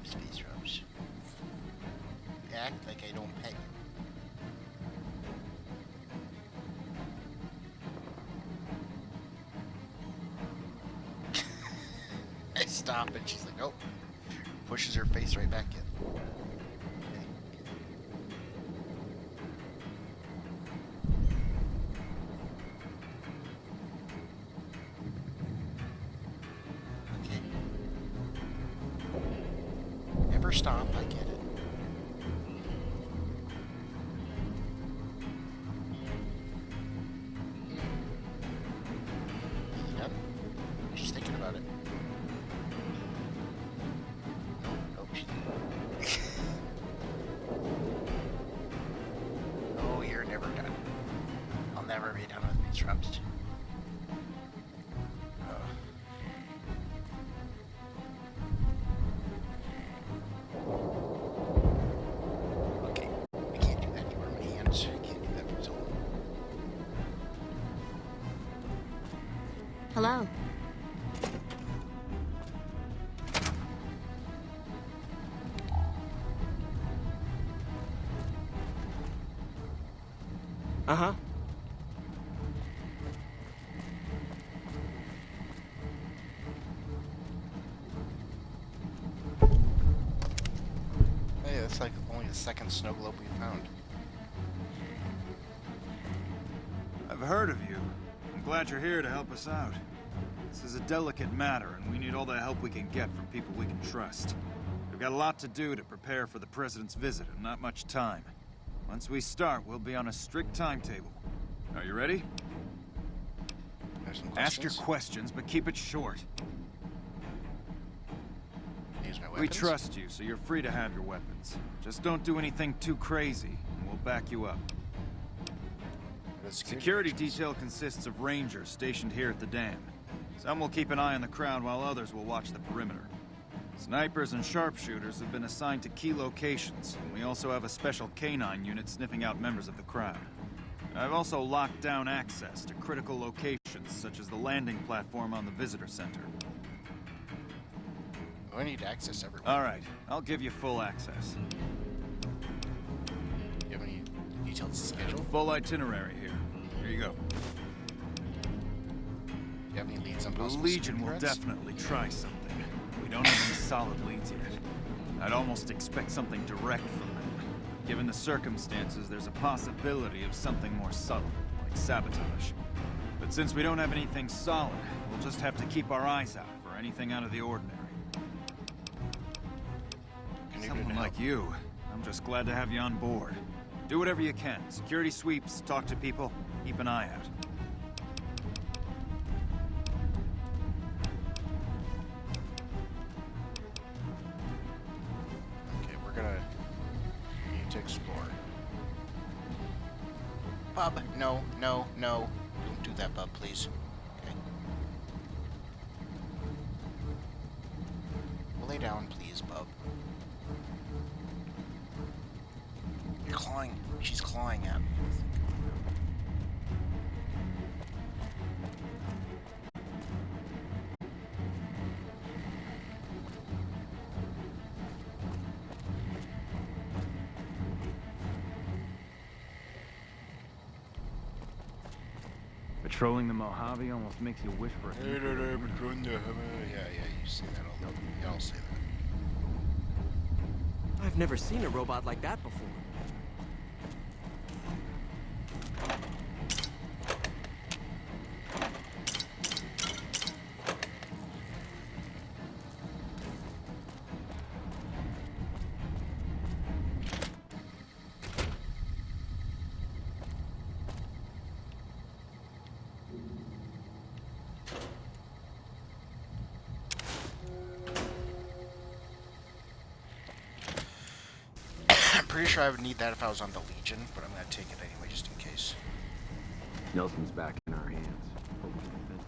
Space rubs. Act like I don't pet you. I stop and she's like, nope. Pushes her face right back in. Okay. Never stop, I get it. Yep. She's thinking about it. Nope, oh, you're never done. I'll never be done with these rubs. Okay, I can't do that to my hands. I can't do that for so long. Hello. Uh-huh. Hey, that's like only the second snow globe we found. I've heard of you. I'm glad you're here to help us out. This is a delicate matter, and we need all the help we can get from people we can trust. We've got a lot to do to prepare for the President's visit, and not much time. Once we start, we'll be on a strict timetable. Are you ready? There's some Ask your questions. questions, but keep it short. Use my weapons. We trust you, so you're free to have your weapons. Just don't do anything too crazy, and we'll back you up. The Security functions. detail consists of rangers stationed here at the dam. Some will keep an eye on the crowd while others will watch the perimeter. Snipers and sharpshooters have been assigned to key locations, and we also have a special canine unit sniffing out members of the crowd. I've also locked down access to critical locations, such as the landing platform on the visitor center. I need access everywhere. All right, I'll give you full access. Do you have any detailed schedule? Full itinerary here. Here you go. Do you have any leads on The possible Legion will threats? definitely try something. We don't have any solid leads yet. I'd almost expect something direct from them. Given the circumstances, there's a possibility of something more subtle, like sabotage. But since we don't have anything solid, we'll just have to keep our eyes out for anything out of the ordinary. Can you do Someone to like help? you, I'm just glad to have you on board. Do whatever you can. Security sweeps, talk to people, keep an eye out. Okay, we're gonna need to explore. Bub, no, no, no. Don't do that, Bub, please. Okay. Lay down, please, Bub. You're clawing. She's clawing at me. Patrolling the Mojave almost makes you wish for a Yeah, yeah, you say that all the time. Y'all say that. I've never seen a robot like that before. I'm pretty sure I would need that if I was on the Legion, but I'm gonna take it anyway, just in case. Nelson's back in our hands. Hope we can defend.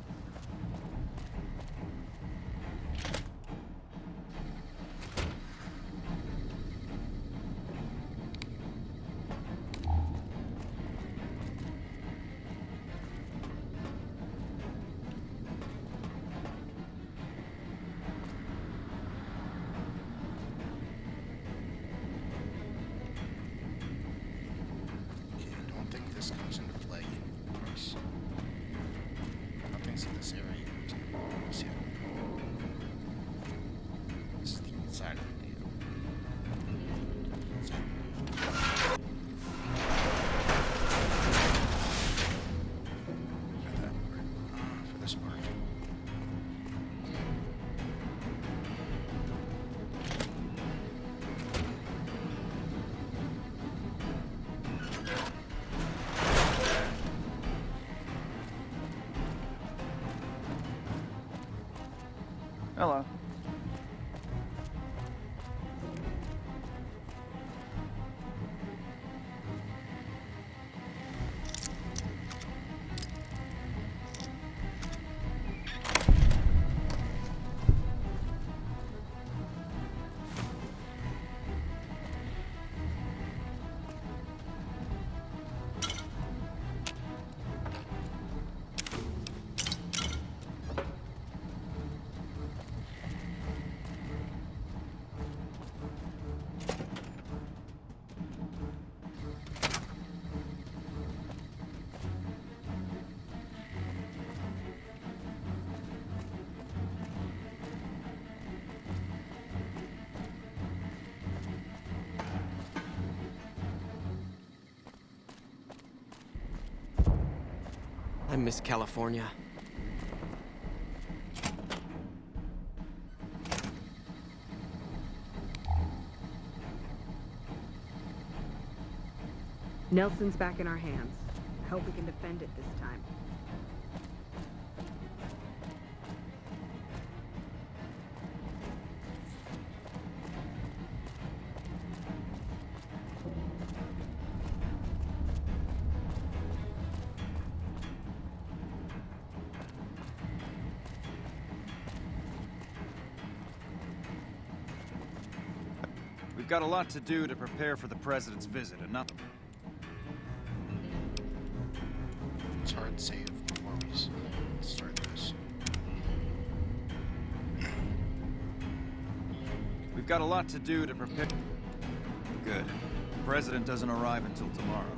I miss California. Nelson's back in our hands. I hope we can defend it this time. We've got a lot to do to prepare for the President's visit, and not... It's hard to save before we start this. We've got a lot to do to prepare... Good. The President doesn't arrive until tomorrow.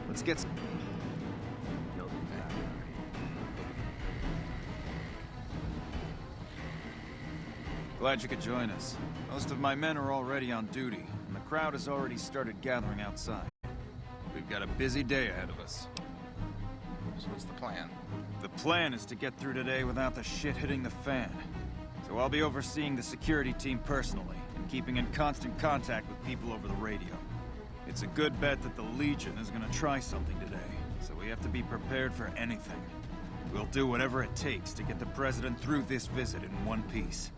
Let's get... Nelson's back in our hands. Glad you could join us. Most of my men are already on duty, and the crowd has already started gathering outside. We've got a busy day ahead of us. So what's the plan? The plan is to get through today without the shit hitting the fan. So I'll be overseeing the security team personally, and keeping in constant contact with people over the radio. It's a good bet that the Legion is gonna try something today, so we have to be prepared for anything. We'll do whatever it takes to get the President through this visit in one piece.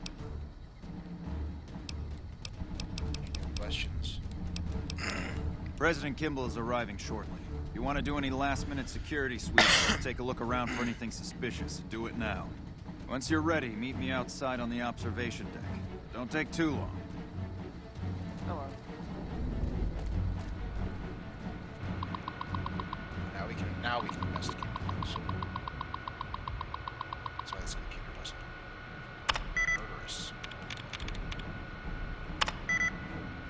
Questions? President Kimball is arriving shortly. If you want to do any last-minute security sweeps or take a look around for anything suspicious, do it now. Once you're ready, meet me outside on the observation deck. Don't take too long. Now we can investigate things. That's why this computer doesn't murderous.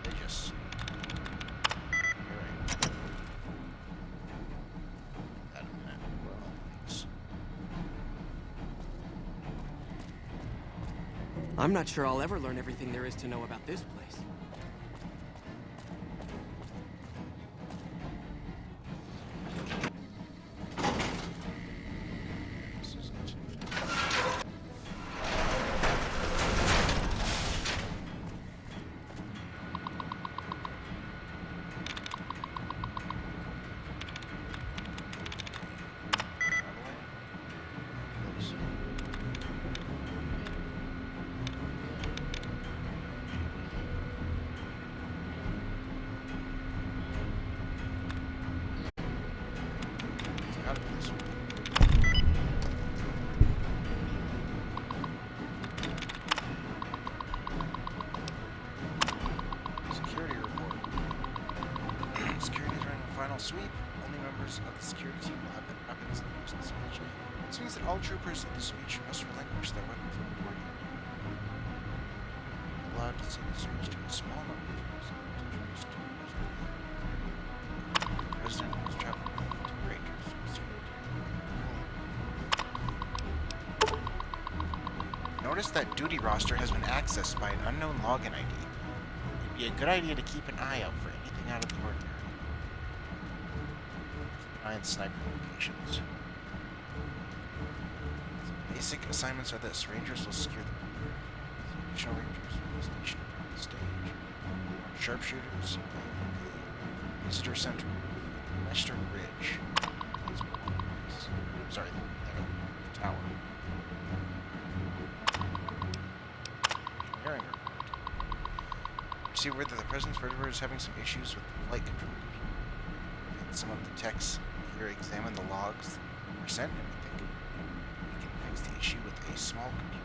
They just that a minute. Thanks. I'm not sure I'll ever learn everything there is to know about this place. This isn't. Oops. Out of this one. Security report. Security is running a final sweep. Only members of the security team will have weapons in use in the speech. This means that all troopers of the speech must relinquish their weapons when reporting. Allowed to send the speech to a small number of troopers. The President is traveling to Rangers. Notice that duty roster has been accessed by an unknown login ID. It'd be a good idea to keep an eye out for anything out of the ordinary. Keep an eye on sniper locations. Basic assignments are this. Rangers will secure the perimeter. Additional Rangers will be stationed on the stage. Sharpshooters, the visitor center, Western Ridge. Sorry, the tower. Engineering report. See whether the President's vertebrae is having some issues with the flight control computer. And some of the techs here examine the logs that were sent, and we think we can fix the issue with a small computer.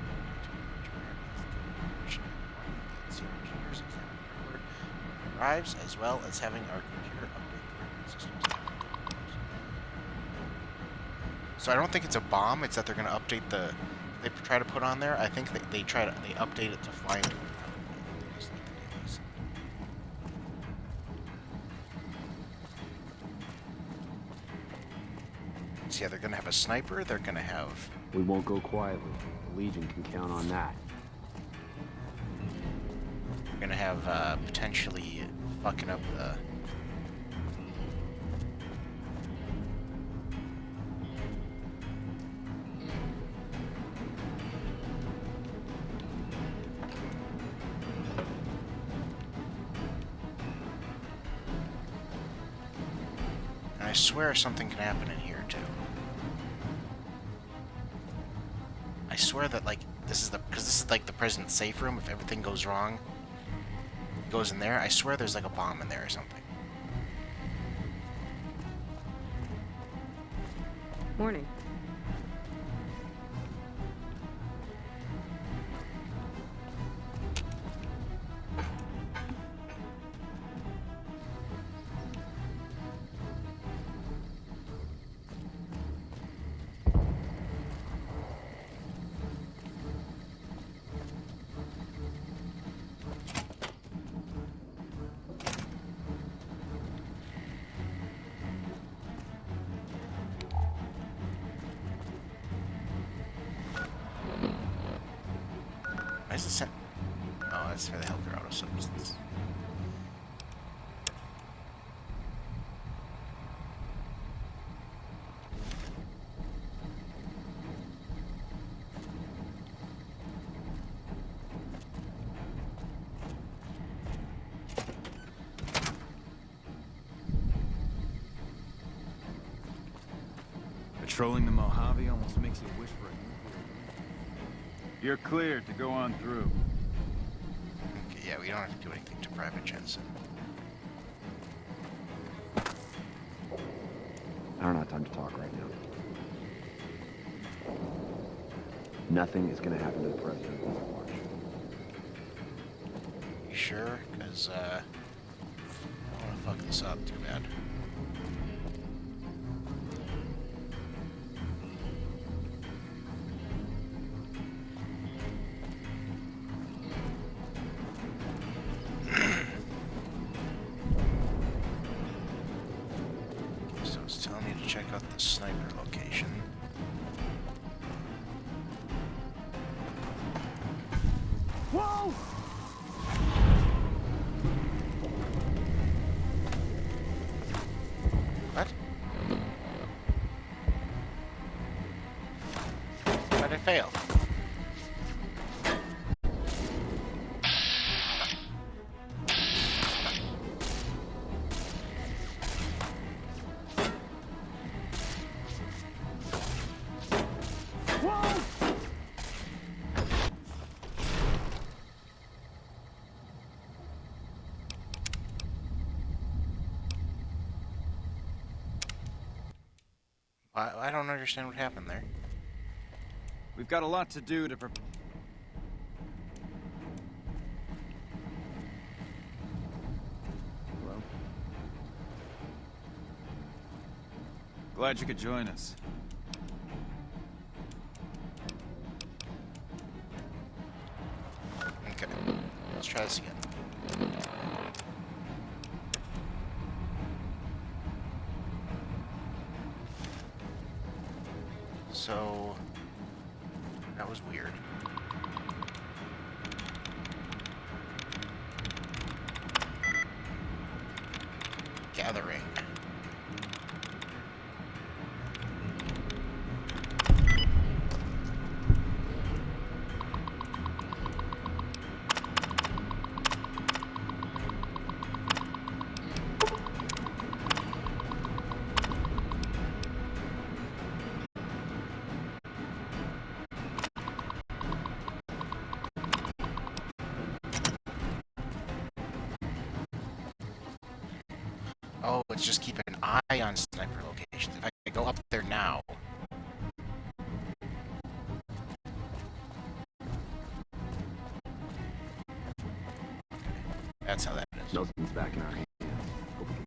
Engineers examine the report when it arrives, as well as having our computer update the record systems. So I don't think it's a bomb. It's that they're going to update the. They try to put on there. I think they update it to fly into. They just need the dailies. So yeah, they're going to have a sniper. They're going to have. We won't go quietly. The Legion can count on that. They're going to have potentially fucking up the. swear something can happen in here too. I swear that like because this is like the president's safe room. If everything goes wrong, it goes in there. I swear there's like a bomb in there or something. Morning. Why is it sent? Oh, that's for the healthcare auto substance. Patrolling the Mojave almost makes you wish for it. You're cleared to go on through. Okay, yeah, we don't have to do anything to Private Jensen. I don't have time to talk right now. Nothing is gonna happen to the president while I watch. You sure? Because, I don't want to fuck this up too bad. So it's telling me to check out the sniper location. Whoa! What? Why'd I fail? I don't understand what happened there. We've got a lot to do to Hello? Glad you could join us. Okay, let's try this again. So, that was weird. Gathering. Oh, it's just keep an eye on sniper locations. If I go up there now. That's how that is. Nelson's back in our hands. Hope we can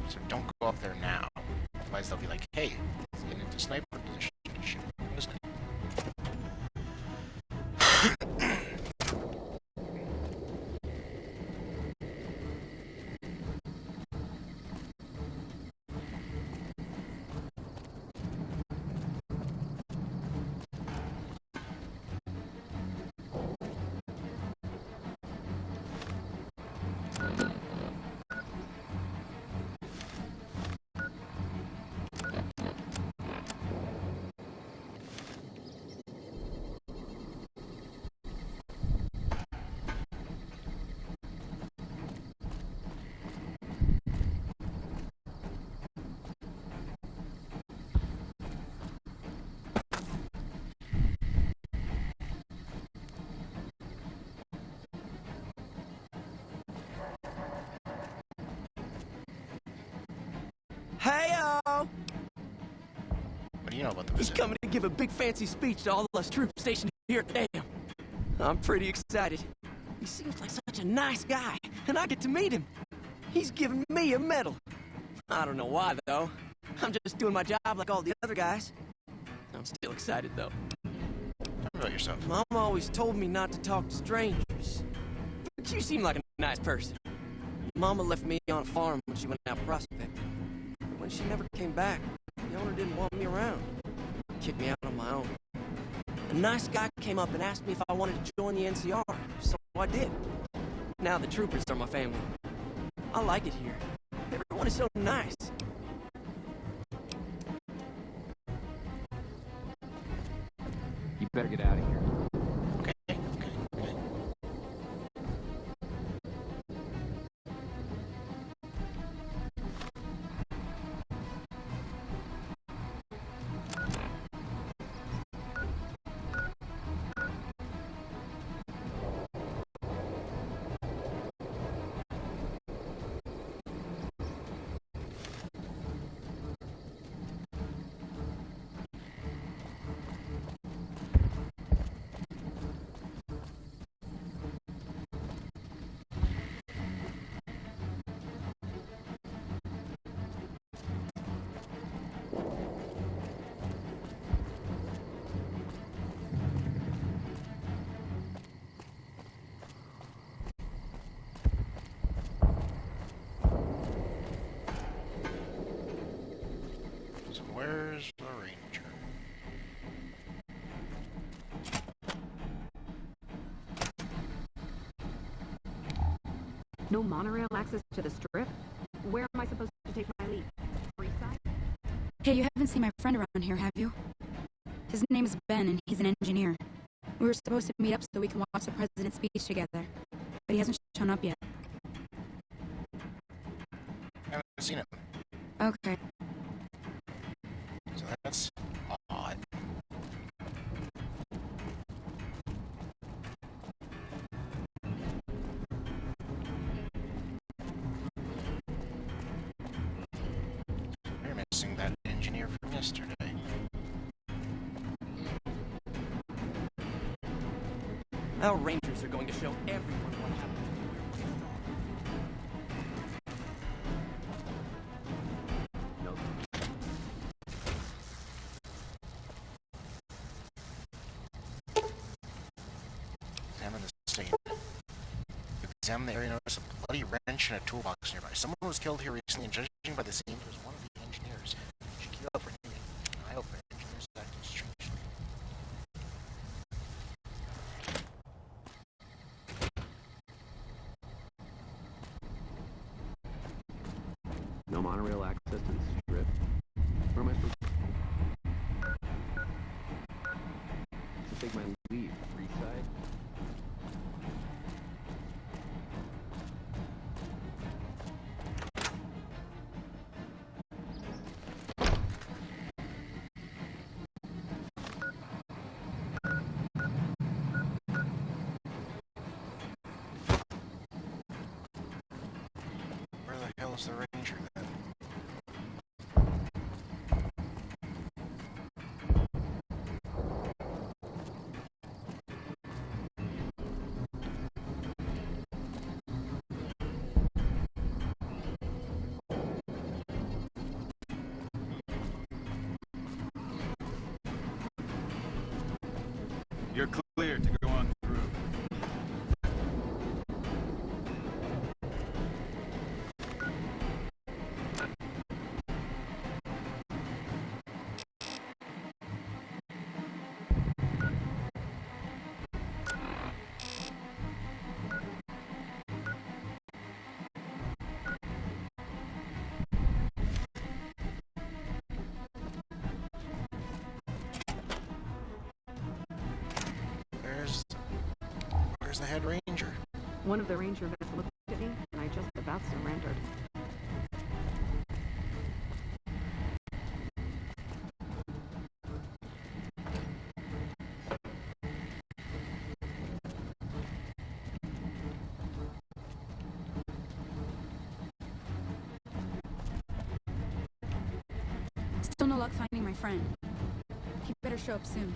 So don't go up there now. Otherwise they'll be like, hey, let's get into sniper position. Shoot, wasn't it? Hey-o! What do you know about the He's visit? coming to give a big fancy speech to all of us troops stationed here at the dam. I'm pretty excited. He seems like such a nice guy, and I get to meet him. He's giving me a medal. I don't know why, though. I'm just doing my job like all the other guys. I'm still excited, though. Tell me about yourself. Mom always told me not to talk to strangers. But you seem like a nice person. Mama left me on a farm when she went out prospecting. But when she never came back, the owner didn't want me around. Kicked me out on my own. A nice guy came up and asked me if I wanted to join the NCR, so I did. Now the troopers are my family. I like it here. Everyone is so nice. You better get out of here. Okay. So where's the ranger? No monorail access to the strip? Where am I supposed to take my leave? Freeside? Hey, you haven't seen my friend around here, have you? His name is Ben, and he's an engineer. We were supposed to meet up so we can watch the president's speech together, but he hasn't shown up yet. I haven't seen him. Okay. So that's odd. We're missing that engineer from yesterday. Our rangers are going to show everyone what happens. Examine the state. Examine the area, notice a bloody wrench and a toolbox nearby. Someone was killed here recently, and judging by the scene, it was one of the engineers. You should keep up for naming. I hope the engineers acted strangely. No monorail access to the strip. Where am I supposed to take my leave? Freeside? Where the hell is the ranger then? You're cleared to go on through. Where's the head ranger? One of the ranger vets looked at me, and I just about surrendered. Still no luck finding my friend. He better show up soon.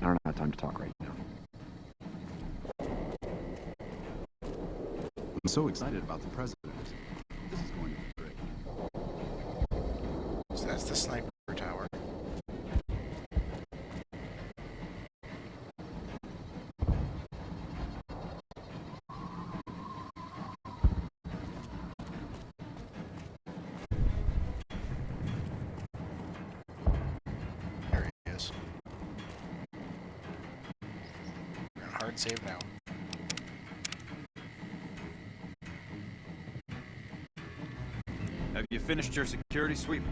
I don't have time to talk right now. I'm so excited about the president. This is going to be great. So that's the sniper tower. There he is. We're in hard save now. Have you finished your security sweep?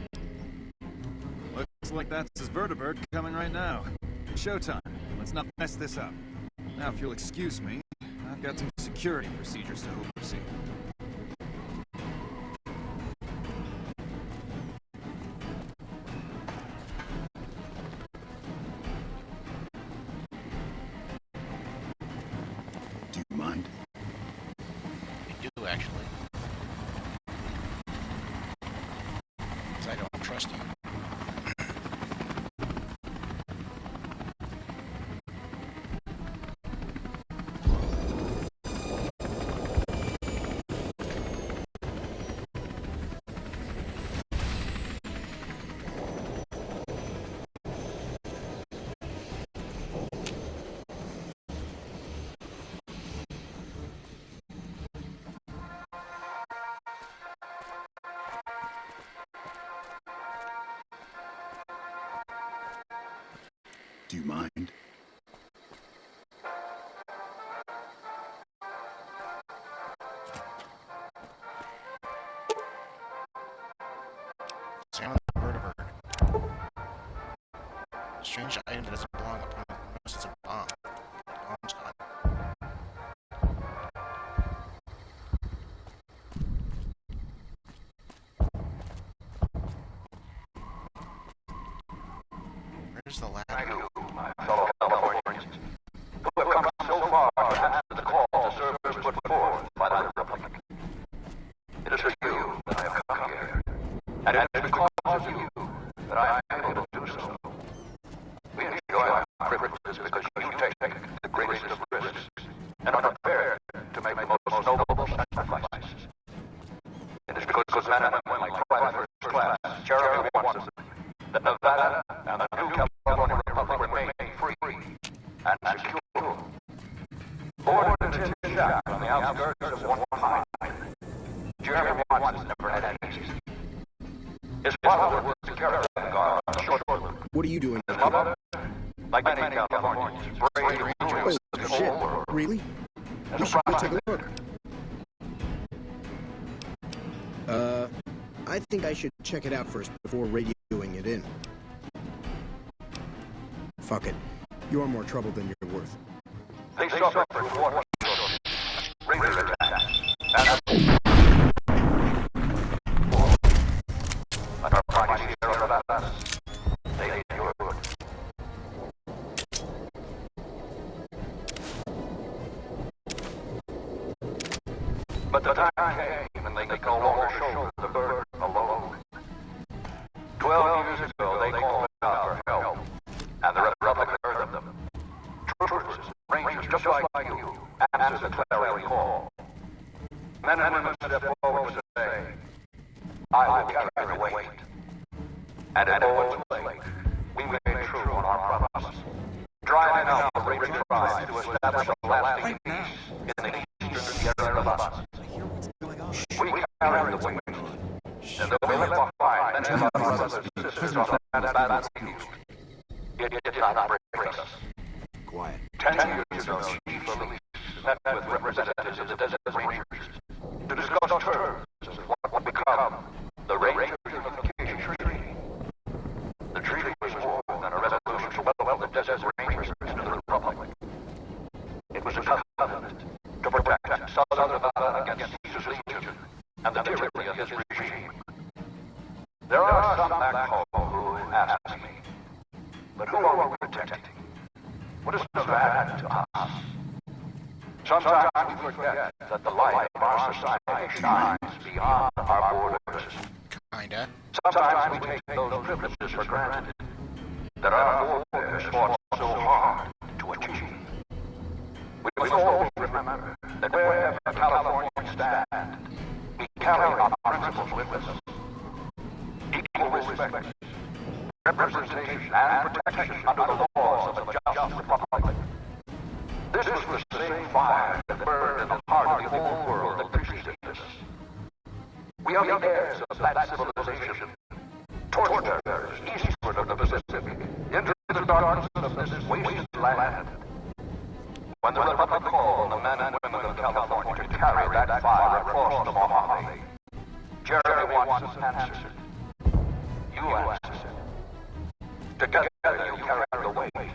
Looks like that's his vertibird coming right now. Showtime. Let's not mess this up. Now, if you'll excuse me, I've got some security procedures to oversee. Do you mind? We do, actually. 'Cause I don't trust you. Do you mind? Examine the vertibird. Strange item that doesn't belong up unless it's a bomb. The bomb's gone. Where's the ladder? Thank you, my fellow Californians, who have come so far to answer the call to service put forth by the Republic. It is for you that I have come here, and it is because of you that I am able to do so. We enjoy our privileges because you take the greatest of risks and are prepared to make the most noble sacrifices. It is because men and women like Private First Class Jeremy Watson that Nevada and the new California Republic remain free and secure. Born in a tin shack on the outskirts of one pine, Jeremy Watson never had any ease. His father was security guard on the short loop. What are you doing? His mother, like many Californians, braved the Oh, ruins of the shit. whole world. Really? As We a should go private take a look. I think I should check it out first before radioing it in. Fuck it. You're more trouble than you're worth. They suffered through water shortages, raider attacks, and our mighty Sierra Nevadas, they endured. But the time came and they could no longer shoulder the burden alone. 12 years ago, they called out for help, and the Republic heard of them. Troopers, rangers just like you, answered the clarion call. Men and women stepped forward to say, I will carry the weight. And at Owens Lake, we made true on our promise, driving out the raging tribes to establish a lasting peace in the eastern Sierra Nevadas. We carried the weight, and though we left behind many of our brothers and sisters on that battlefield, it did not break us. Quiet. 10 years ago, Chief Elise met with representatives of the Desert Rangers to discuss terms of what would become the Rangers Unification Treaty. The treaty was more than a resolution to welcome the Desert Rangers into the Republic. It was a covenant to protect Southern Nevada against Caesar's Legion and the tyranny of his regime. There are some back home who ask me, but Sometimes we forget that the light of our society shines beyond our borders. Kinda. Sometimes we take those privileges for granted that our forebears fought so hard to achieve. We must always remember that wherever Californians stand, we carry our principles with us. Equal respect, representation, and protection under the laws of a just republic. This was the same fire that burned in the heart of the old world that preceded us. We are the heirs of that civilization. Torch bearers eastward of the Pacific, into the darkness of this wasted land. When the Republic called the men and women of California to carry that fire across the Mojave, Jeremy Watson answered. You answered. Together you carried the weight.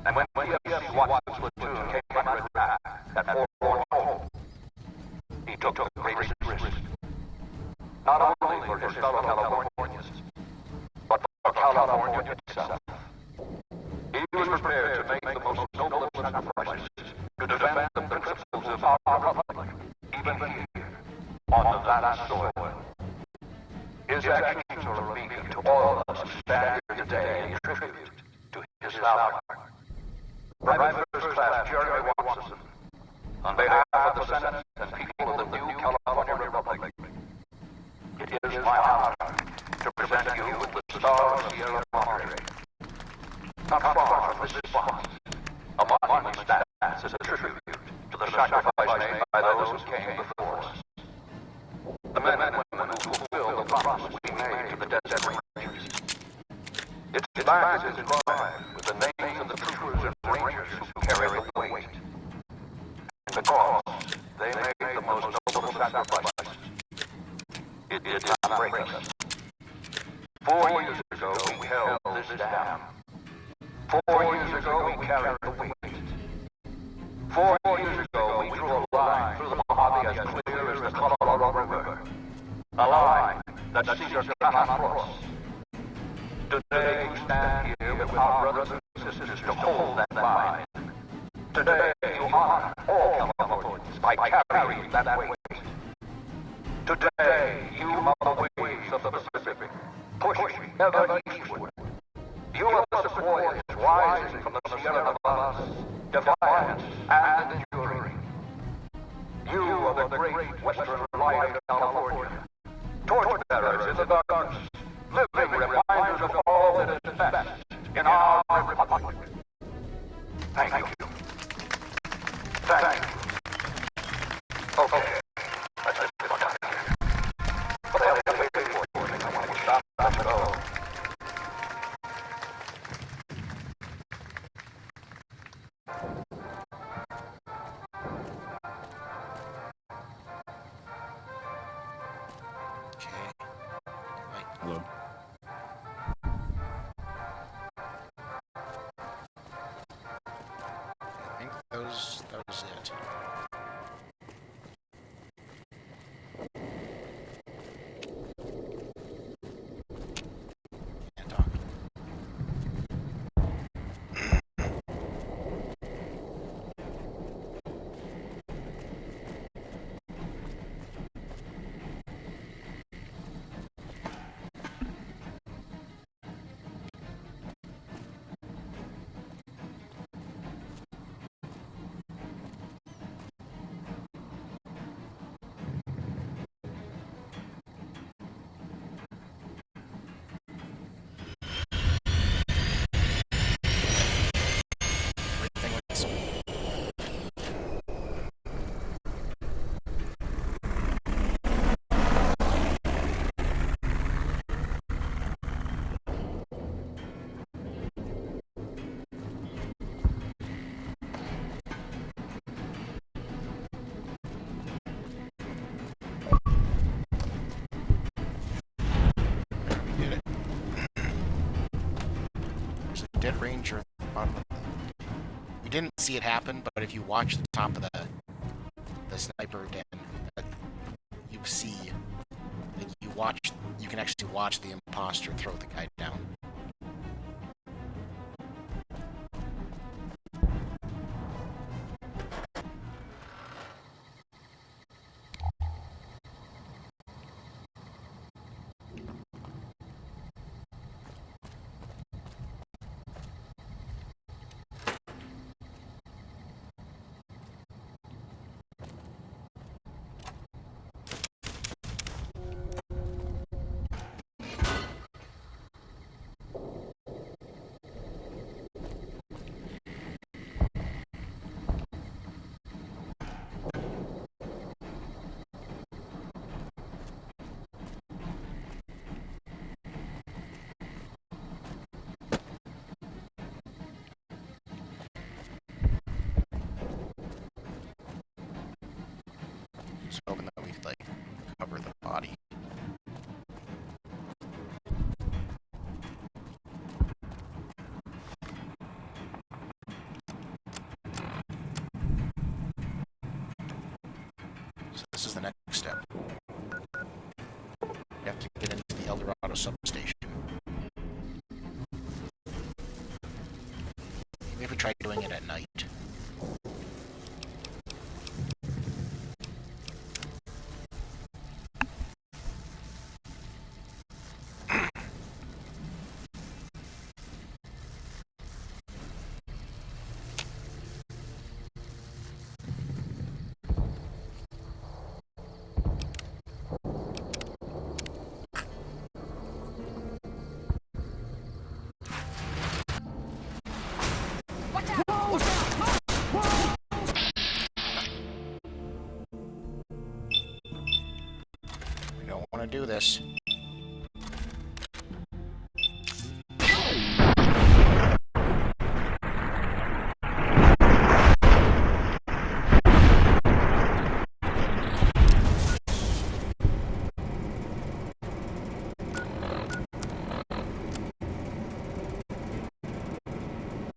And when T.F.C. Watson's platoon came under attack at Fort Home, he took the greatest risk. Not only for his fellow Californians, but for California itself. He was prepared to make the most noble sacrifices to defend the principles of our republic, even here, on the vast soil. His actions are a beacon to all of us who stand here today in tribute to his valor. Private First Class Jeremy Watson, on behalf of the Senate and people of the new California Republic, it is my honor to present you with the Star of Sierra Madre. Not far from this spot, a monument stands as a tribute to the sacrifice made by those who came before us. The men and women who fulfilled the promise we made to the Desert Rangers. Its back is inscribed with the names of the troopers and rangers who carry the weight. And because they made the most noble sacrifices, it did not break us. 4 years ago, we held this dam. 4 years ago, we carried the weight. 4 years ago, we drew a line through the Mojave as clear as the Colorado River. A line that Caesar cannot cross. Today, you stand here with our brothers and sisters to hold that line. Today, you honor all Californians by carrying that weight. Today, you are the waves of the Pacific, pushing ever eastward. You are the sequoias rising from the Sierra Nevadas, defiant and enduring. You are the great western light of California, torch bearers in the darkness, living reminders of all that is best in our republic. Thank you. Thank you. Okay, let's just get on out of here. What the hell are you waiting for? I want to stop and go. Hello. I think that was it. Can't talk. Dead Ranger at the bottom of we didn't see it happen, but if you watch the top of the sniper den, you see that you can actually watch the imposter throw the guy down. was hoping that we could, like, cover the body. So this is the next step. You have to get into the El Dorado substation. Maybe try doing it at night. We don't want to do this.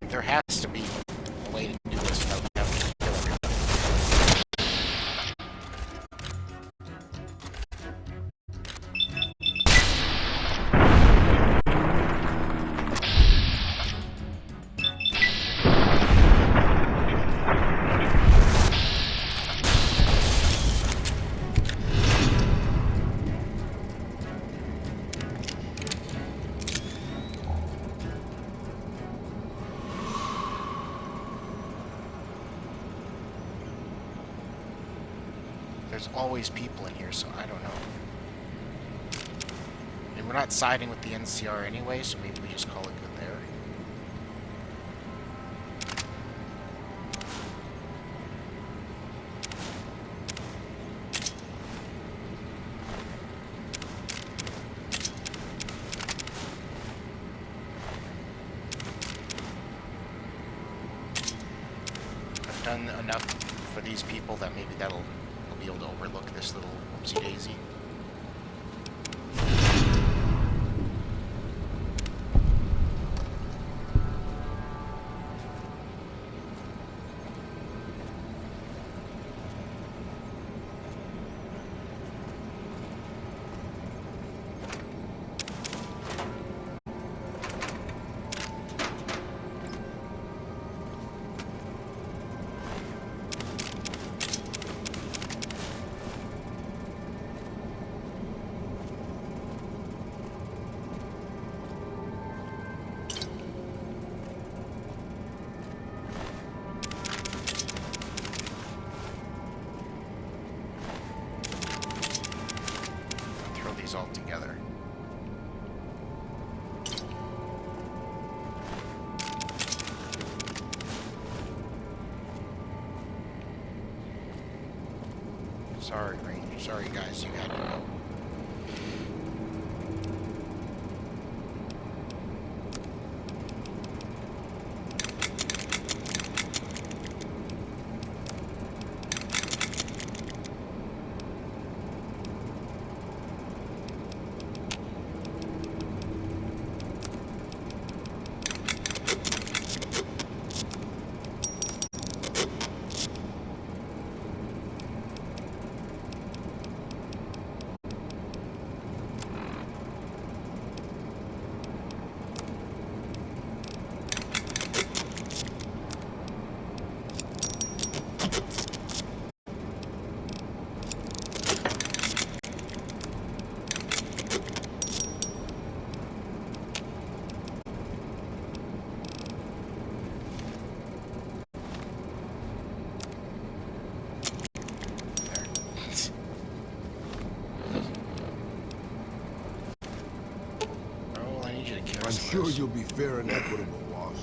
There has to be a way to do this without having to kill everybody. There's always people in here, so I don't know. And we're not siding with the NCR anyway, so maybe we just call it good there. I've done enough for these people that maybe that'll be able to overlook this little whoopsie daisy. All together. Sorry, Ranger. Sorry, guys. You had to know. I'm sure you'll be fair and equitable, Wash.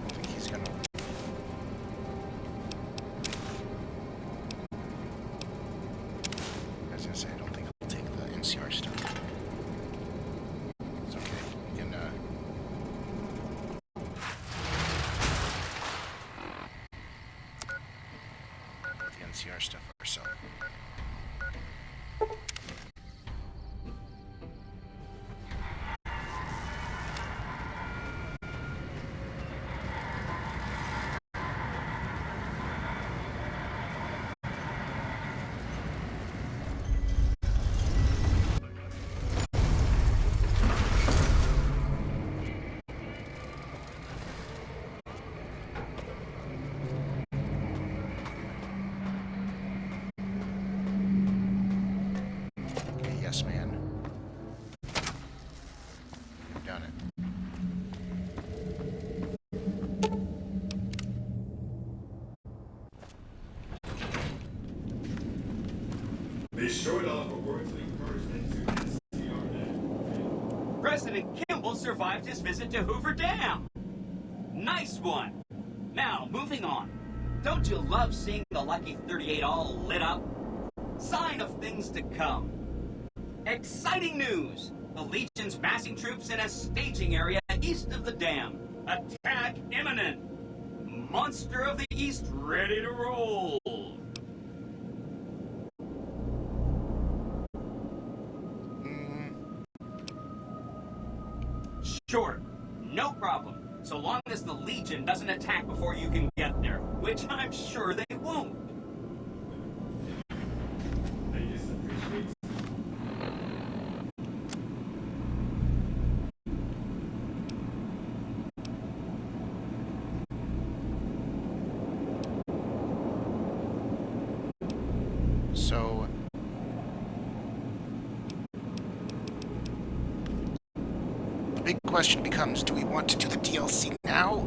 I think he's gonna... I was gonna say, I don't think he'll take the NCR stuff. NCR stuff ourselves. Yes, man. You've done it. Be sure to offer words of encouragement to NCR. President Kimball survived his visit to Hoover Dam. Nice one. Now, moving on. Don't you love seeing the Lucky 38 all lit up? Sign of things to come. Exciting news! The Legion's massing troops in a staging area east of the dam. Attack imminent! Monster of the East ready to roll! Sure, no problem. So long as the Legion doesn't attack before you can get there, which I'm sure they won't. So, the big question becomes, do we want to do the DLC now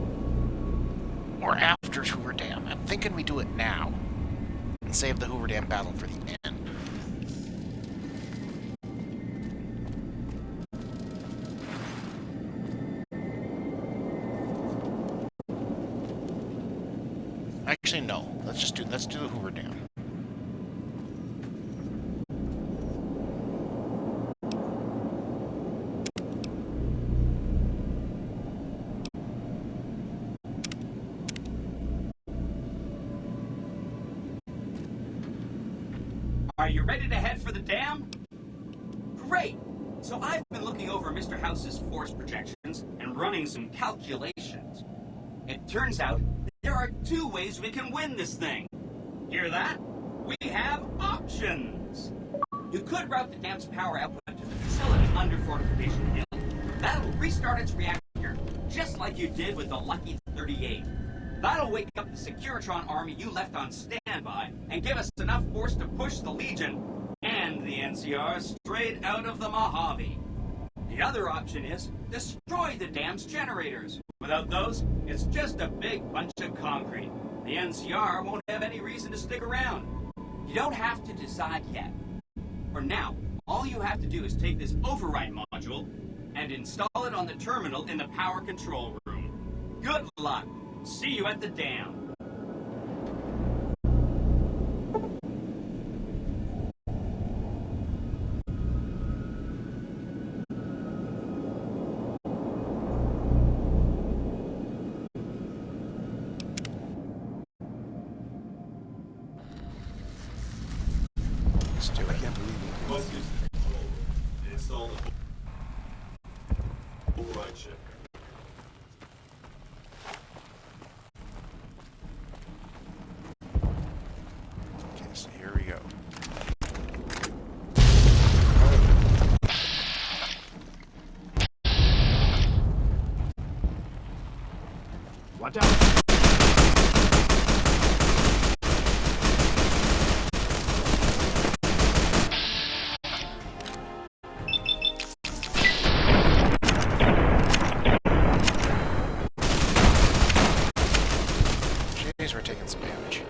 or after Hoover Dam? I'm thinking we do it now and save the Hoover Dam battle for the end. Actually, no. Let's do the Hoover Dam. Are you ready to head for the dam? Great! So I've been looking over Mr. House's force projections and running some calculations. It turns out there are two ways we can win this thing. Hear that? We have options! You could route the dam's power output to the facility under Fortification Hill. That'll restart its reactor, just like you did with the Lucky 38. That'll wake up the Securitron army you left on standby and give us enough force to push the Legion and the NCR straight out of the Mojave. The other option is destroy the dam's generators. Without those, it's just a big bunch of concrete. The NCR won't have any reason to stick around. You don't have to decide yet. For now, all you have to do is take this override module and install it on the terminal in the power control room. Good luck. See you at the dam. Let's do it. I can't believe it. Must be install the override chip. Okay, so here we go. Watch out! Jeez, we're taking some damage.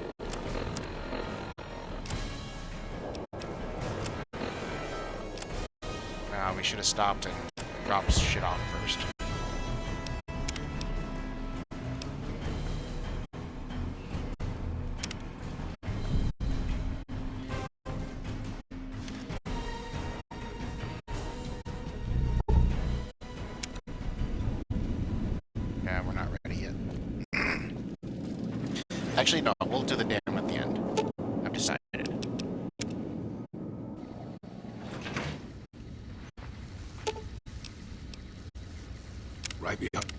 We should have stopped and dropped shit off first. Yeah, we're not ready yet. Actually, no, we'll do the dam at the end. I'm just Right behind.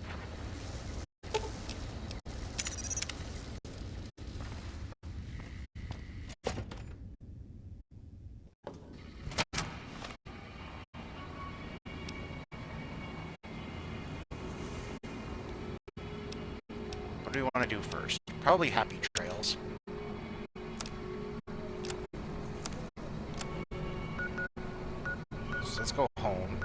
What do we want to do first? Probably Happy Trails. So let's go home.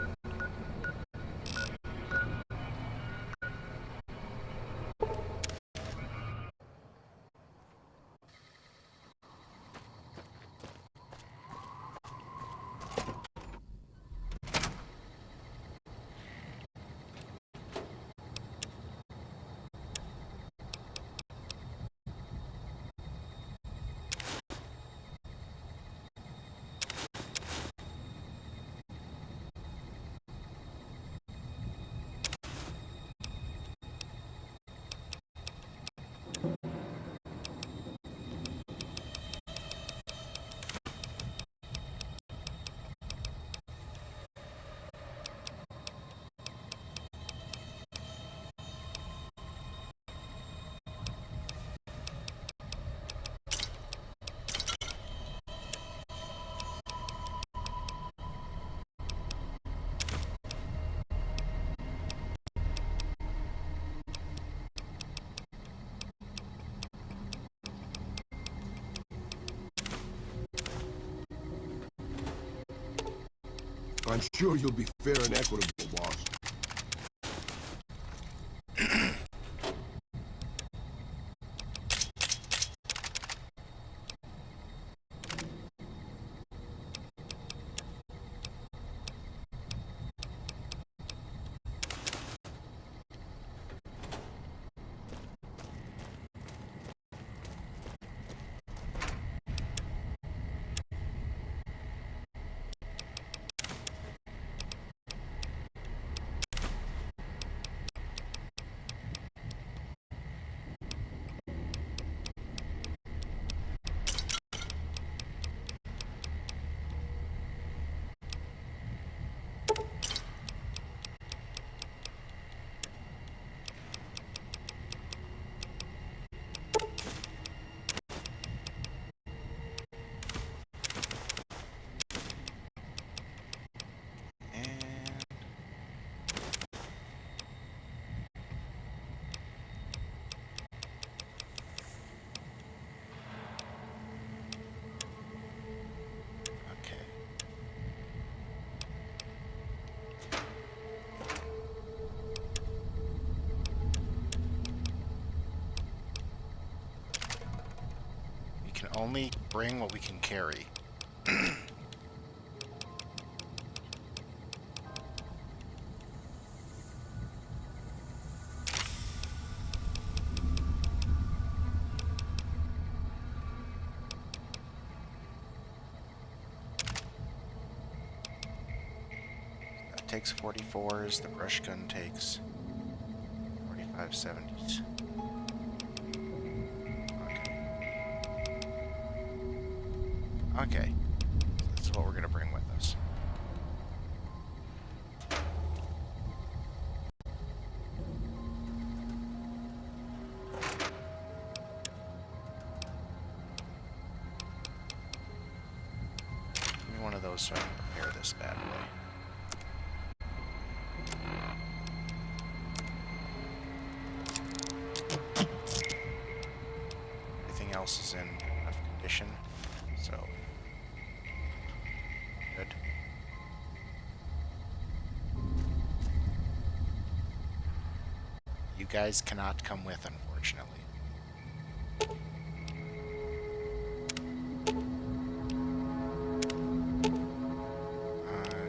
I'm sure you'll be fair and equitable, boss. Only bring what we can carry. That takes 44s, the brush gun takes 4570s. Okay, this is what we're going to bring with us. Give me one of those so I can prepare this bad boy. Everything else is in enough condition, so... Good. You guys cannot come with, unfortunately.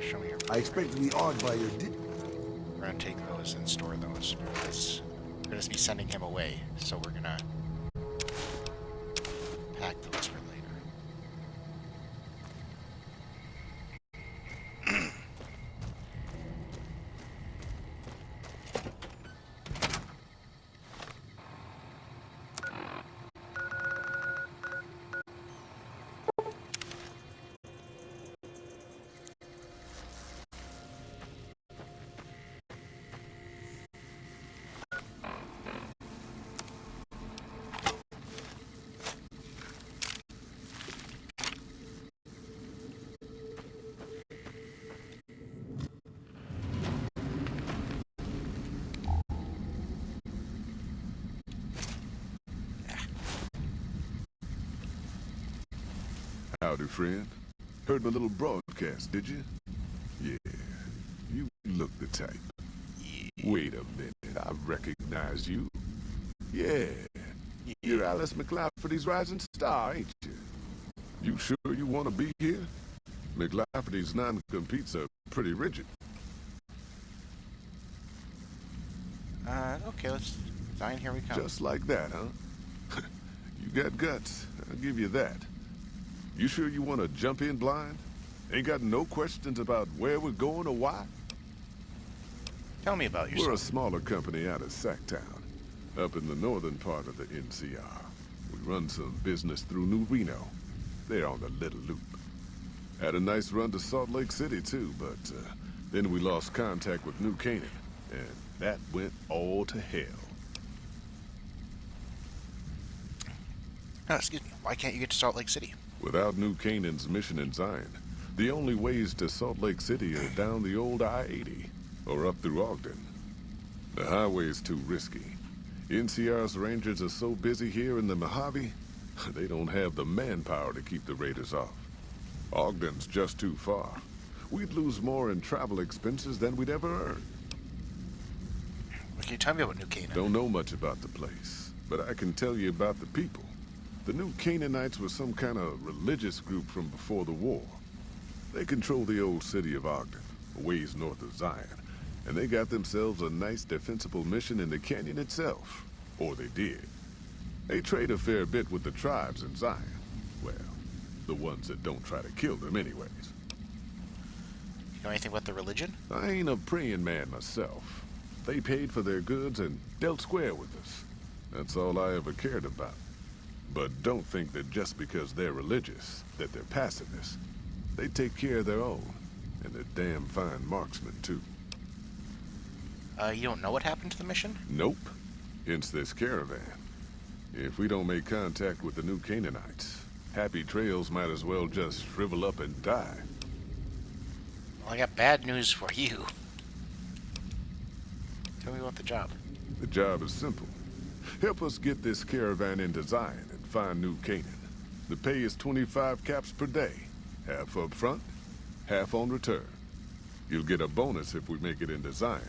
Show me your... I expect to be awed by your We're gonna take those and store those, because we're gonna be sending him away, so we're gonna pack those for later. Howdy, friend. Heard my little broadcast, did you? Yeah, you look the type. Wait a minute, I recognize you. Yeah, you're Alice McLafferty's rising star, ain't you? You sure you want to be here? McLafferty's non-competes are pretty rigid. Okay, let's dine. Here we come. Just like that, huh? You got guts, I'll give you that. You sure you want to jump in blind? Ain't got no questions about where we're going or why? Tell me about yourself. We're a smaller company out of Sacktown, up in the northern part of the NCR. We run some business through New Reno. They're on the Little Loop. Had a nice run to Salt Lake City, too, but then we lost contact with New Canaan, and that went all to hell. Oh, excuse me. Why can't you get to Salt Lake City? Without New Canaan's mission in Zion, the only ways to Salt Lake City are down the old I-80, or up through Ogden. The highway's too risky. NCR's rangers are so busy here in the Mojave, they don't have the manpower to keep the raiders off. Ogden's just too far. We'd lose more in travel expenses than we'd ever earn. What can you tell me about New Canaan? Don't know much about the place, but I can tell you about the people. The New Canaanites were some kind of religious group from before the war. They control the old city of Ogden, a ways north of Zion, and they got themselves a nice defensible mission in the canyon itself. Or they did. They trade a fair bit with the tribes in Zion. Well, the ones that don't try to kill them anyways. You know anything about the religion? I ain't a praying man myself. They paid for their goods and dealt square with us. That's all I ever cared about. But don't think that just because they're religious, that they're pacifists. They take care of their own, and they're damn fine marksmen, too. You don't know what happened to the mission? Nope. Hence this caravan. If we don't make contact with the New Canaanites, Happy Trails might as well just shrivel up and die. Well, I got bad news for you. Tell me about the job. The job is simple. Help us get this caravan into Zion and find New Canaan. The pay is 25 caps per day. Half up front, half on return. You'll get a bonus if we make it into Zion,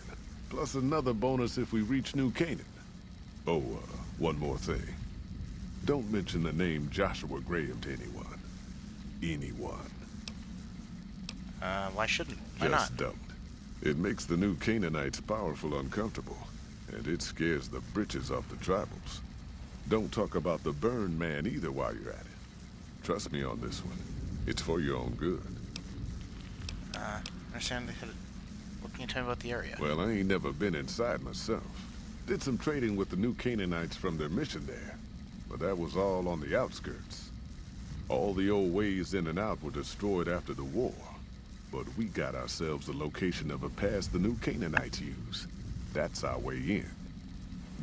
plus another bonus if we reach New Canaan. Oh, one more thing. Don't mention the name Joshua Graham to anyone. Anyone. Why shouldn't? Why Just not? don't. It makes the New Canaanites powerful uncomfortable, and it scares the britches off the tribals. Don't talk about the Burn Man either while you're at it. Trust me on this one. It's for your own good. Understand. What can you tell me about the area? Well, I ain't never been inside myself. Did some trading with the New Canaanites from their mission there, but that was all on the outskirts. All the old ways in and out were destroyed after the war, but we got ourselves the location of a pass the New Canaanites use. That's our way in.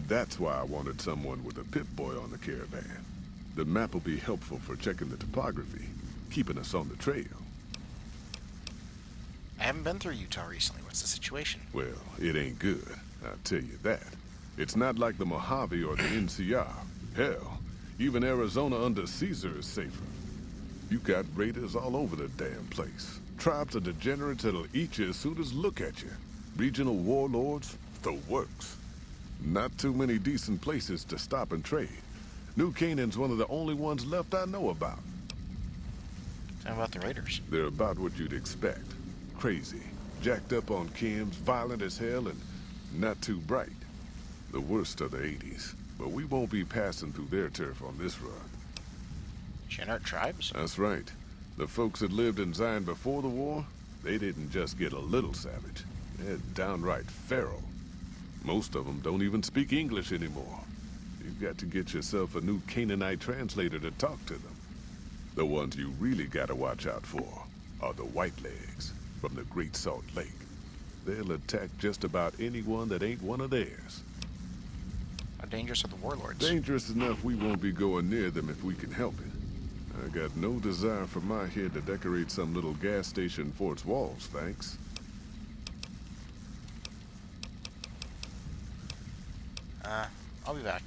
That's why I wanted someone with a Pip-Boy on the caravan. The map will be helpful for checking the topography, keeping us on the trail. I haven't been through Utah recently. What's the situation? Well, it ain't good, I'll tell you that. It's not like the Mojave or the NCR. Hell, even Arizona under Caesar is safer. You got raiders all over the damn place. Tribes of degenerates that'll eat you as soon as look at you. Regional warlords, the works. Not too many decent places to stop and trade. New Canaan's one of the only ones left I know about. Tell me about the raiders. They're about what you'd expect. Crazy, jacked up on chems, violent as hell, and not too bright. The worst of the 80s, but we won't be passing through their turf on this run. Chinook tribes? That's right. The folks that lived in Zion before the war, they didn't just get a little savage. They're downright feral. Most of them don't even speak English anymore. You've got to get yourself a New Canaanite translator to talk to them. The ones you really gotta watch out for are the Whitelegs from the Great Salt Lake. They'll attack just about anyone that ain't one of theirs. How dangerous are the warlords? Dangerous enough we won't be going near them if we can help it. I got no desire for my head to decorate some little gas station for its walls, thanks. I'll be back.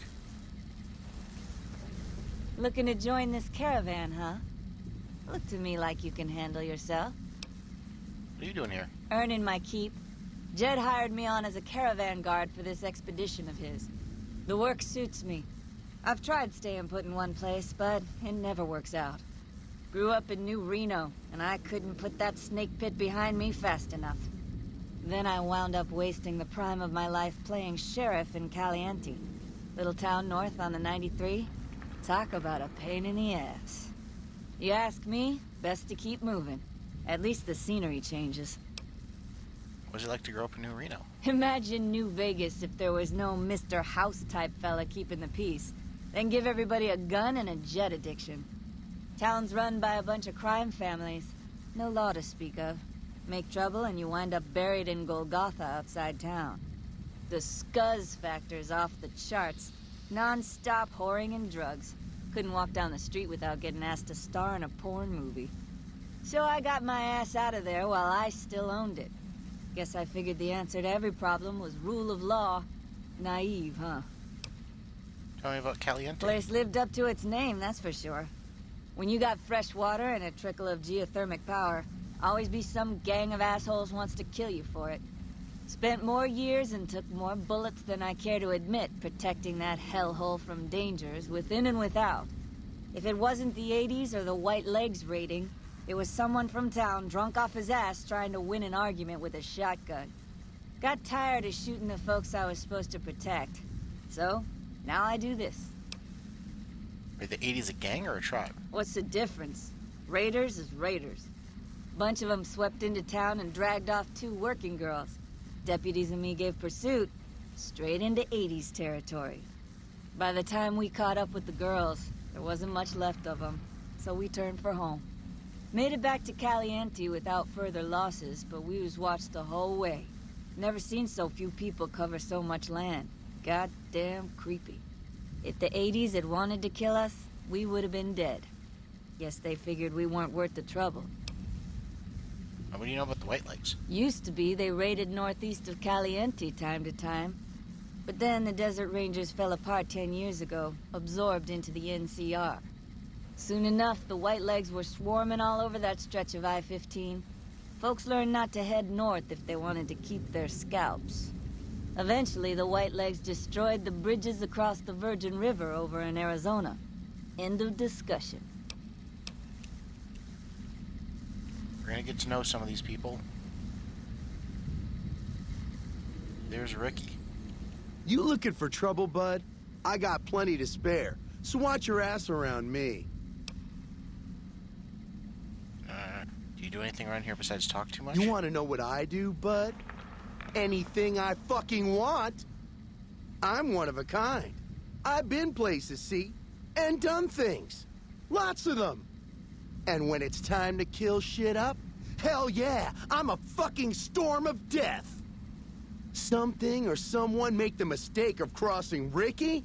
Looking to join this caravan, huh? Look to me like you can handle yourself. What are you doing here? Earning my keep. Jed hired me on as a caravan guard for this expedition of his. The work suits me. I've tried staying put in one place, but it never works out. Grew up in New Reno, and I couldn't put that snake pit behind me fast enough. Then I wound up wasting the prime of my life playing sheriff in Caliente. Little town north on the 93. Talk about a pain in the ass. You ask me, best to keep moving. At least the scenery changes. What was it like to grow up in New Reno? Imagine New Vegas if there was no Mr. House-type fella keeping the peace. Then give everybody a gun and a jet addiction. Town's run by a bunch of crime families. No law to speak of. Make trouble and you wind up buried in Golgotha outside town. The scuzz factor's off the charts. Non-stop whoring and drugs. Couldn't walk down the street without getting asked to star in a porn movie. So I got my ass out of there while I still owned it. Guess I figured the answer to every problem was rule of law. Naive, huh? Tell me about Caliente. Place lived up to its name, that's for sure. When you got fresh water and a trickle of geothermic power, always be some gang of assholes wants to kill you for it. Spent more years and took more bullets than I care to admit protecting that hellhole from dangers within and without. If it wasn't the 80s or the White Legs raiding, it was someone from town drunk off his ass trying to win an argument with a shotgun. Got tired of shooting the folks I was supposed to protect. So, now I do this. Are the 80s a gang or a tribe? What's the difference? Raiders is raiders. Bunch of them swept into town and dragged off 2 working girls. Deputies and me gave pursuit, straight into 80s territory. By the time we caught up with the girls, there wasn't much left of them, so we turned for home. Made it back to Caliente without further losses, but we was watched the whole way. Never seen so few people cover so much land. Goddamn creepy. If the 80s had wanted to kill us, we would have been dead. Guess they figured we weren't worth the trouble. What do you know about the White Legs? Used to be they raided northeast of Caliente time to time. But then the Desert Rangers fell apart 10 years ago, absorbed into the NCR. Soon enough, the White Legs were swarming all over that stretch of I-15. Folks learned not to head north if they wanted to keep their scalps. Eventually, the White Legs destroyed the bridges across the Virgin River over in Arizona. End of discussion. We're gonna get to know some of these people. There's Ricky. You looking for trouble, bud? I got plenty to spare, so watch your ass around me. Do you do anything around here besides talk too much? You want to know what I do, bud? Anything I fucking want. I'm one of a kind. I've been places, see, and done things. Lots of them. And when it's time to kill shit up, hell yeah, I'm a fucking storm of death. Something or someone make the mistake of crossing Ricky,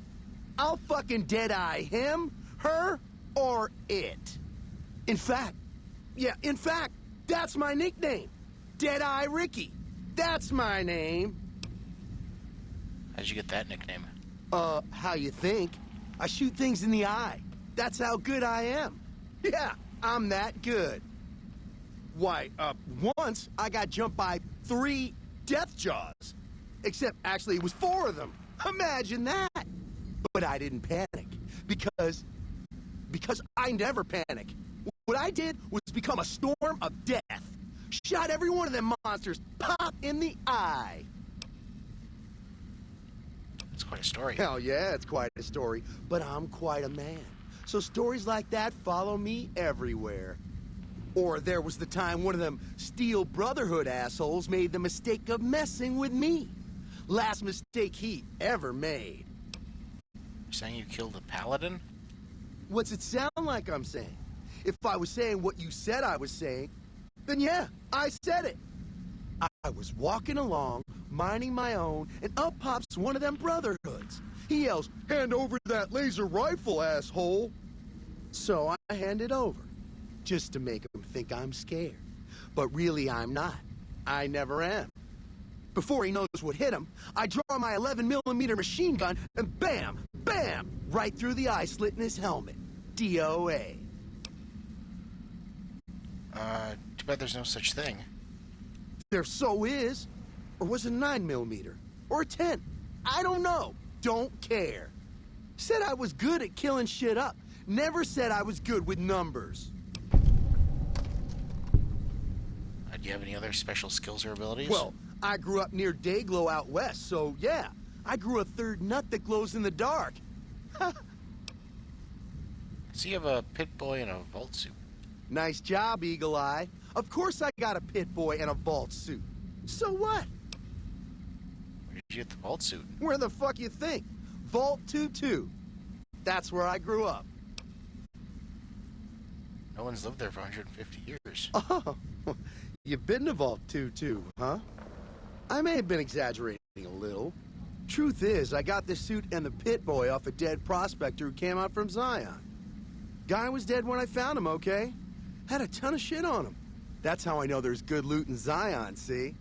I'll fucking dead-eye him, her, or it. In fact, that's my nickname. Dead-Eye Ricky. That's my name. How'd you get that nickname? How you think? I shoot things in the eye. That's how good I am. Yeah, I'm that good. Why, once I got jumped by 3 death jaws. Except, actually, it was 4 of them. Imagine that! But I didn't panic. Because I never panic. What I did was become a storm of death. Shot every one of them monsters pop in the eye. It's quite a story. Hell yeah, it's quite a story. But I'm quite a man. So stories like that follow me everywhere. Or there was the time one of them Steel Brotherhood assholes made the mistake of messing with me. Last mistake he ever made. You're saying you killed a paladin? What's it sound like I'm saying? If I was saying what you said I was saying, then yeah, I said it. I was walking along, minding my own, and up pops one of them Brotherhoods. He yells, "Hand over that laser rifle, asshole!" So I hand it over, just to make him think I'm scared. But really I'm not. I never am. Before he knows what hit him, I draw my 11mm machine gun and bam, bam, right through the eye slit in his helmet. DOA. Too bad there's no such thing. There so is. Or was it 9mm? Or a 10? I don't know. Don't care. Said I was good at killing shit up. Never said I was good with numbers. Do you have any other special skills or abilities? Well, I grew up near Dayglow out west, so yeah. I grew a third nut that glows in the dark. So you have a pit boy and a vault suit. Nice job, Eagle Eye. Of course I got a pit boy and a vault suit. So what? Where did you get the vault suit? Where the fuck you think? Vault 22. That's where I grew up. No one's lived there for 150 years. Oh, you've been to Vault 22, huh? I may have been exaggerating a little. Truth is, I got this suit and the pit boy off a dead prospector who came out from Zion. Guy was dead when I found him, okay? Had a ton of shit on him. That's how I know there's good loot in Zion, see?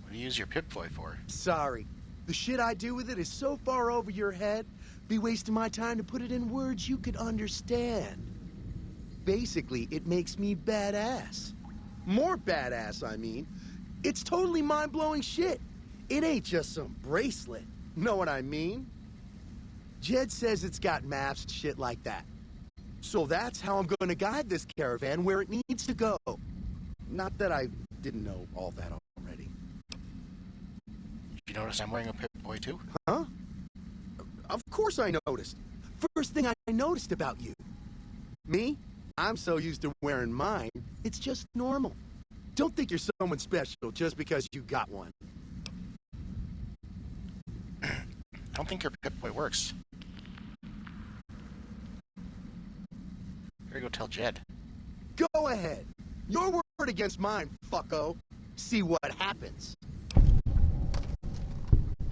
What do you use your pit boy for? Sorry. The shit I do with it is so far over your head, be wasting my time to put it in words you could understand. Basically, it makes me badass. More badass, I mean. It's totally mind-blowing shit. It ain't just some bracelet. Know what I mean? Jed says it's got maps and shit like that. So that's how I'm gonna guide this caravan where it needs to go. Not that I didn't know all that already. Did you notice I'm wearing a pit boy too? Huh? Of course I noticed. First thing I noticed about you. Me? I'm so used to wearing mine, it's just normal. Don't think you're someone special just because you got one. I don't think your pit boy works. Better go tell Jed. Go ahead. Your word against mine, fucko. See what happens.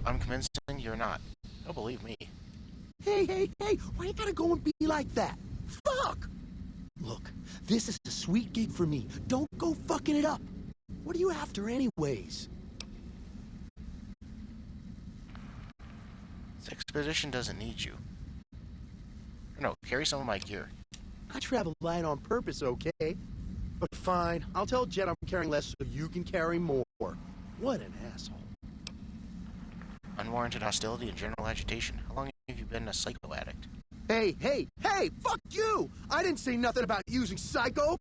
I'm convincing you're not. Don't believe me. Hey, why you gotta go and be like that? Fuck! Look, this is a sweet gig for me. Don't go fucking it up. What are you after anyways? This expedition doesn't need you. No, carry some of my gear. I travel light on purpose, okay? But fine, I'll tell Jed I'm carrying less so you can carry more. What an asshole. Unwarranted hostility and general agitation. How long have you been a psycho addict? Hey, fuck you! I didn't say nothing about using psycho!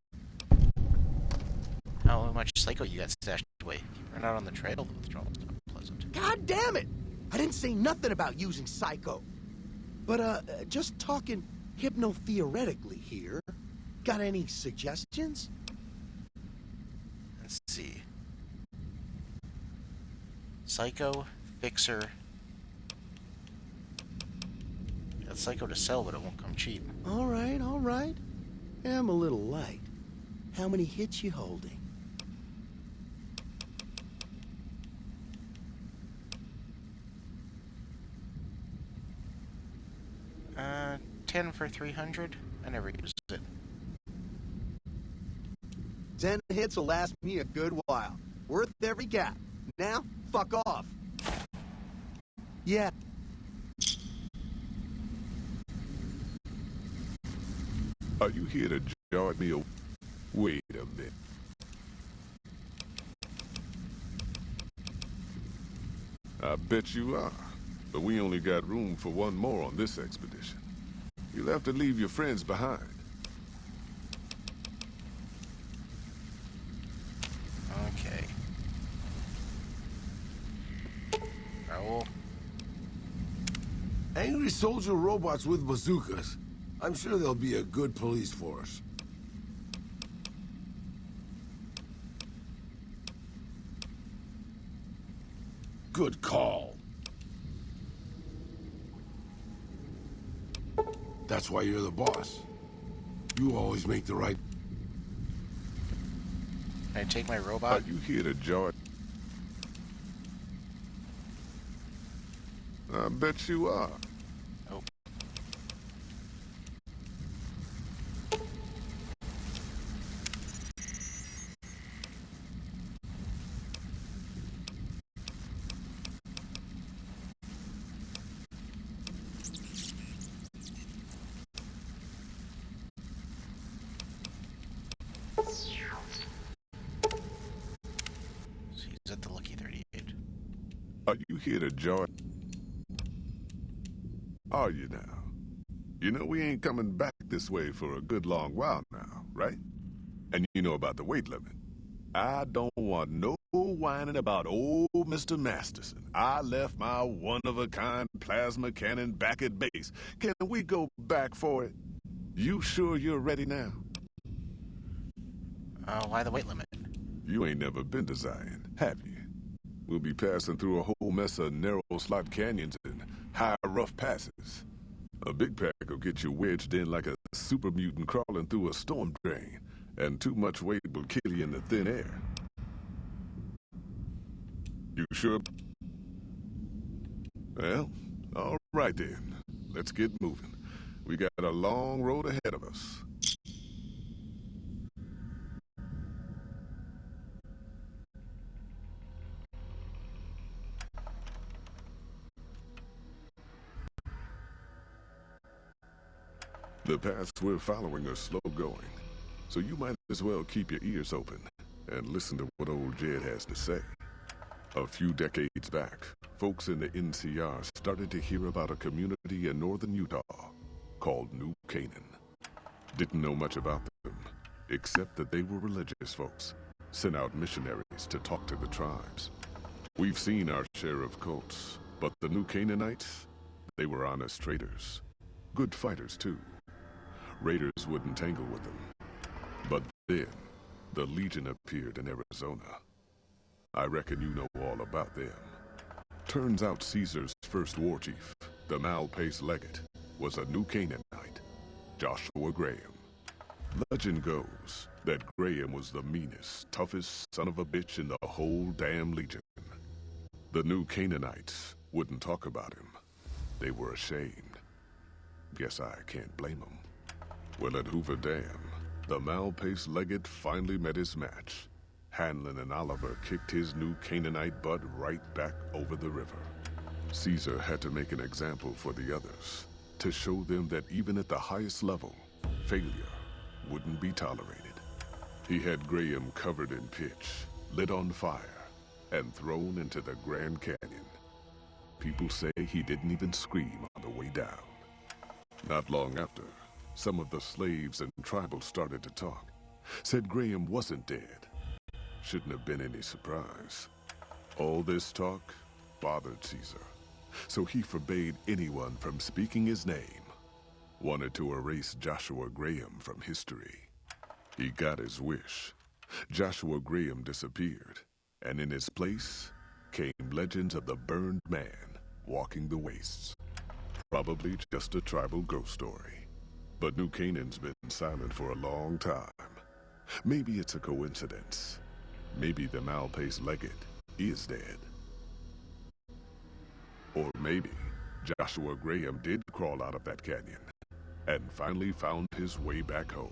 How much psycho you got stashed away? If you run out on the trail, the withdrawal's not pleasant. God damn it! I didn't say nothing about using psycho. But, just talking hypno-theoretically here. Got any suggestions? Let's see. Psycho, fixer. Got psycho to sell, but it won't come cheap. All right. I'm a little light. How many hits you holding? 10 for 300. I never used it. 10 hits will last me a good while. Worth every gap. Now, fuck off. Yeah. Are you here to join me? Wait a minute. I bet you are. But we only got room for one more on this expedition. You'll have to leave your friends behind. Okay. Raoul. Angry soldier robots with bazookas. I'm sure they'll be a good police force. Good call. That's why you're the boss. You always make the right... Can I take my robot? Are you here to join? I bet you are. Nope. Are you here to join? Are you now? You know we ain't coming back this way for a good long while now, right? And you know about the weight limit. I don't want no whining about old Mr. Masterson. I left my one-of-a-kind plasma cannon back at base. Can we go back for it? You sure you're ready now? Why the weight limit? You ain't never been to Zion, have you? We'll be passing through a whole mess of narrow slot canyons and high rough passes. A big pack will get you wedged in like a super mutant crawling through a storm drain, and too much weight will kill you in the thin air. You sure? Well, all right then. Let's get moving. We got a long road ahead of us. The paths we're following are slow going, so you might as well keep your ears open and listen to what old Jed has to say. A few decades back, folks in the NCR started to hear about a community in northern Utah called New Canaan. Didn't know much about them, except that they were religious folks, sent out missionaries to talk to the tribes. We've seen our share of cults, but the New Canaanites, they were honest traders. Good fighters, too. Raiders wouldn't tangle with them. But then, the Legion appeared in Arizona. I reckon you know all about them. Turns out Caesar's first war chief, the Malpais Legate, was a New Canaanite, Joshua Graham. Legend goes that Graham was the meanest, toughest son of a bitch in the whole damn Legion. The New Canaanites wouldn't talk about him. They were ashamed. Guess I can't blame them. Well, at Hoover Dam, the Malpais Legate finally met his match. Hanlon and Oliver kicked his New Canaanite butt right back over the river. Caesar had to make an example for the others, to show them that even at the highest level, failure wouldn't be tolerated. He had Graham covered in pitch, lit on fire, and thrown into the Grand Canyon. People say he didn't even scream on the way down. Not long after, some of the slaves and tribals started to talk. Said Graham wasn't dead. Shouldn't have been any surprise. All this talk bothered Caesar, so he forbade anyone from speaking his name. Wanted to erase Joshua Graham from history. He got his wish. Joshua Graham disappeared, and in his place came legends of the burned man walking the wastes. Probably just a tribal ghost story. But New Canaan's been silent for a long time. Maybe it's a coincidence. Maybe the Malpais Legate is dead. Or maybe Joshua Graham did crawl out of that canyon and finally found his way back home.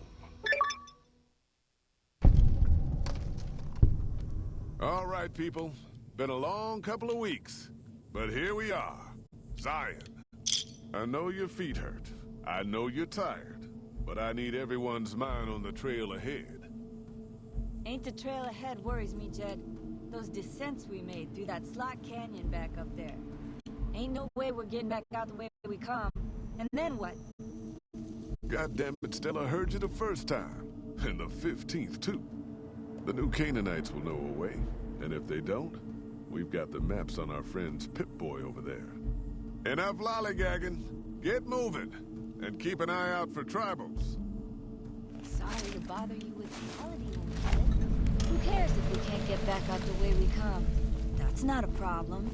All right, people. Been a long couple of weeks, but here we are. Zion. I know your feet hurt. I know you're tired, but I need everyone's mind on the trail ahead. Ain't the trail ahead worries me, Jed. Those descents we made through that slot canyon back up there. Ain't no way we're getting back out the way we come. And then what? Goddamn it, Stella heard you the first time. And the 15th, too. The New Canaanites will know a way. And if they don't, we've got the maps on our friend's Pip-Boy over there. Enough lollygagging. Get moving. And keep an eye out for tribals. Sorry to bother you with quality, old Jed. Who cares if we can't get back out the way we come? That's not a problem.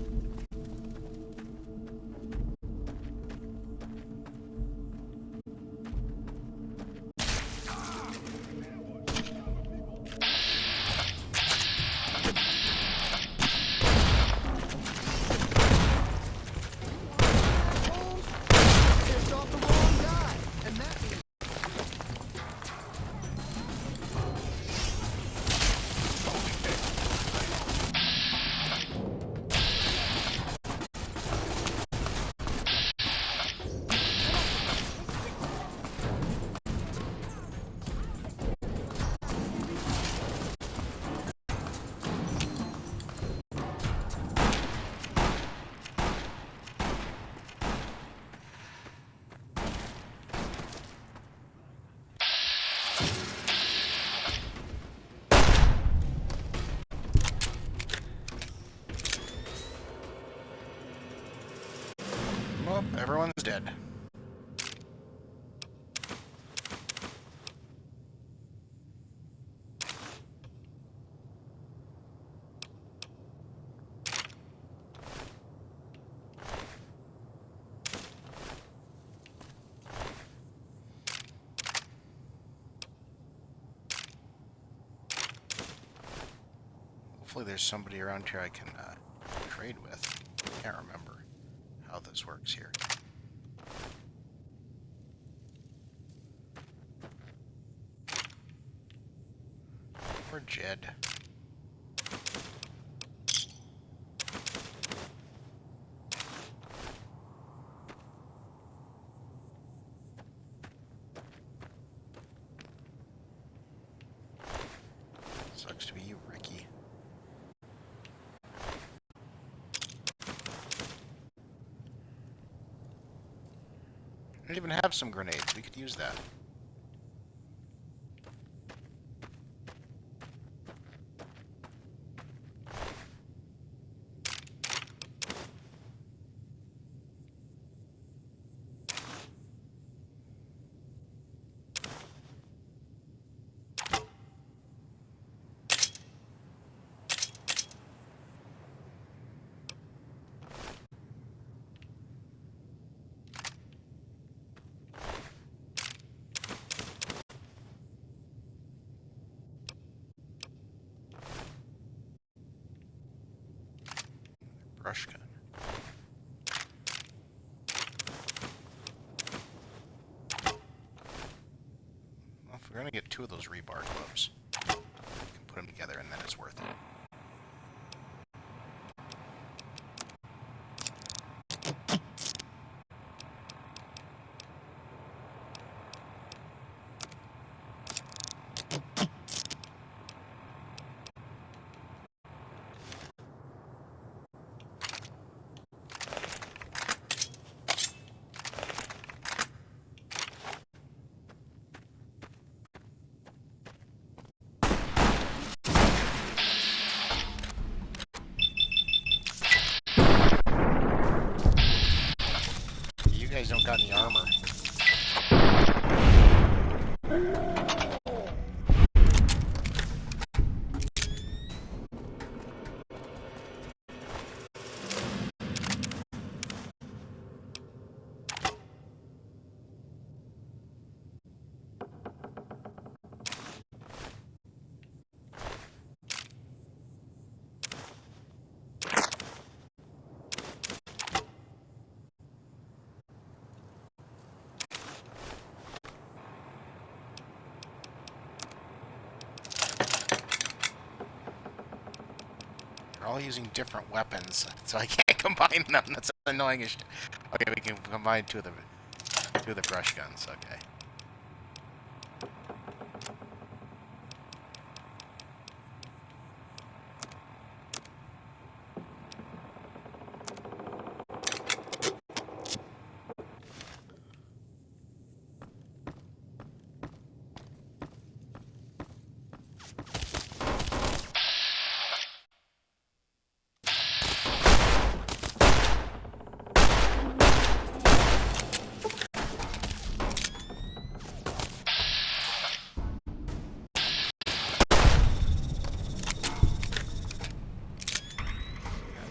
Oh, everyone's dead. Hopefully there's somebody around here I can trade with. Can't remember how this works here. Or Jed. Sucks to be you, Ricky. I even have some grenades. We could use that. Brush gun. Well, if we're gonna get 2 of those rebar gloves, we can put them together and then it's worth it. You guys don't got any armor. They're all using different weapons, so I can't combine them. That's annoying as shit. Okay, we can combine two of the brush guns. Okay.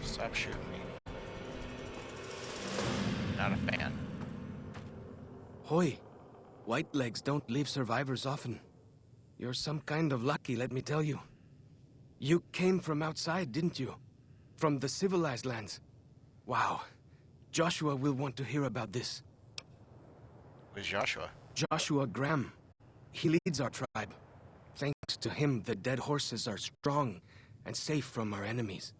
Stop shooting me. Not a fan. Hoy, Whitelegs don't leave survivors often. You're some kind of lucky, let me tell you. You came from outside, didn't you? From the civilized lands. Wow. Joshua will want to hear about this. Who's Joshua? Joshua Graham. He leads our tribe. Thanks to him, the dead horses are strong and safe from our enemies.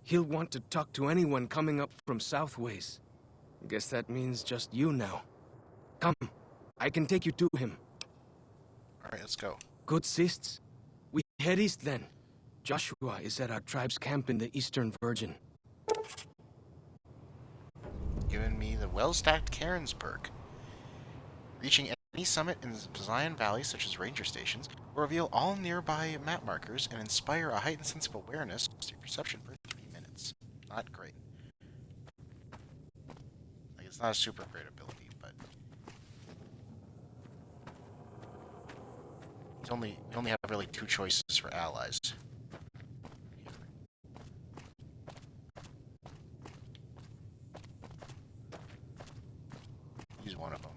He'll want to talk to anyone coming up from Southways. Guess that means just you now. Come, I can take you to him. Alright, let's go. Good sists. We head east then. Joshua is at our tribe's camp in the Eastern Virgin. Giving me the well-stacked Cairns perk. Reaching any summit in the Zion Valley, such as ranger stations, will reveal all nearby map markers and inspire a heightened sense of awareness to perception for 3 minutes. Not great. I can It's not a super great ability, but we only have really 2 choices for allies. Use one of them.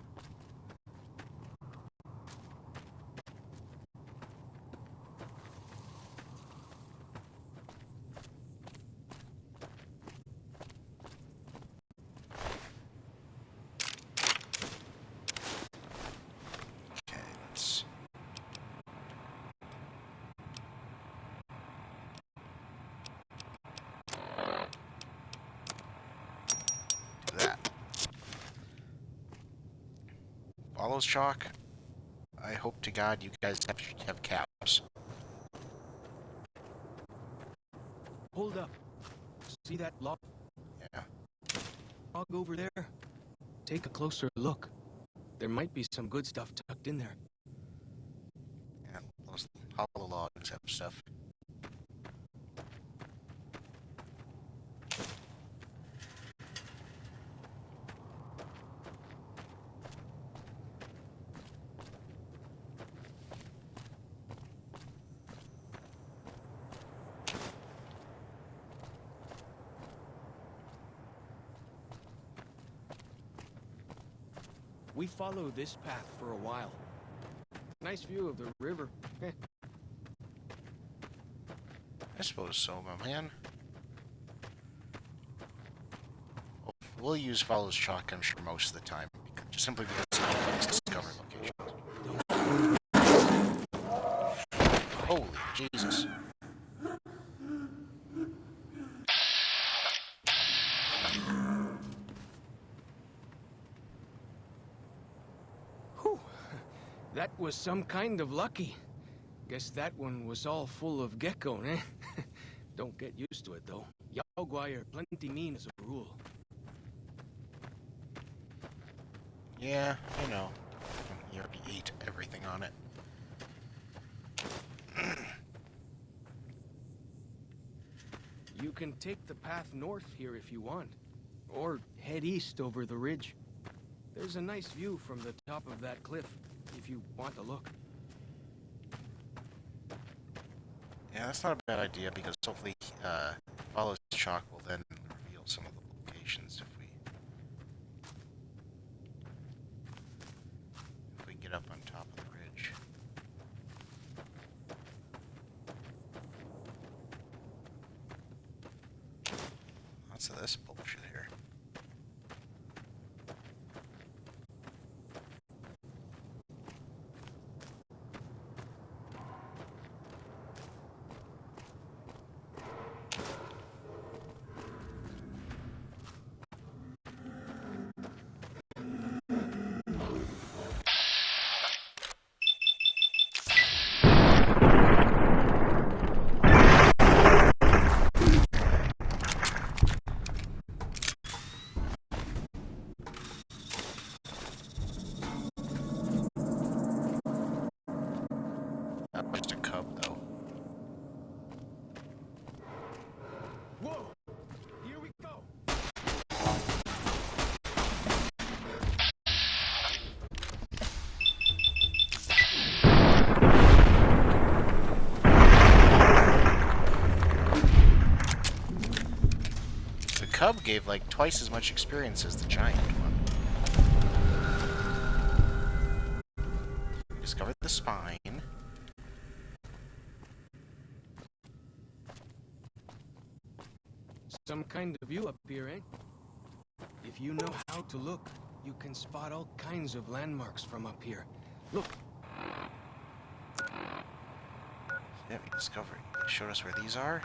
Okay, let's... do that. Follows chalk. I hope to God you guys have caps. Hold up. See that log? Yeah. Log over there. Take a closer look. There might be some good stuff tucked in there. Yeah, those hollow logs have stuff. We followed this path for a while. Nice view of the river. I suppose so, my man. We'll use follows chalk, I'm sure, most of the time, just simply because it's discover locations. Holy Jesus. Whew. That was some kind of lucky. Guess that one was all full of gecko, eh? Don't get used to it, though. Yaoguai are plenty mean as a rule. Yeah, you know. You already ate everything on it. You can take the path north here if you want. Or head east over the ridge. There's a nice view from the top of that cliff, if you want to look. Yeah, that's not a bad idea, because hopefully follows chalk will then reveal some of the locations if we get up on top of the ridge. Lots of this bullshit here. That was just a cub, though. Whoa! Here we go! The cub gave like twice as much experience as the giant one. We discovered the spine. Some kind of view up here, eh? If you know how to look, you can spot all kinds of landmarks from up here. Look. Yeah, we discovered. They showed us where these are.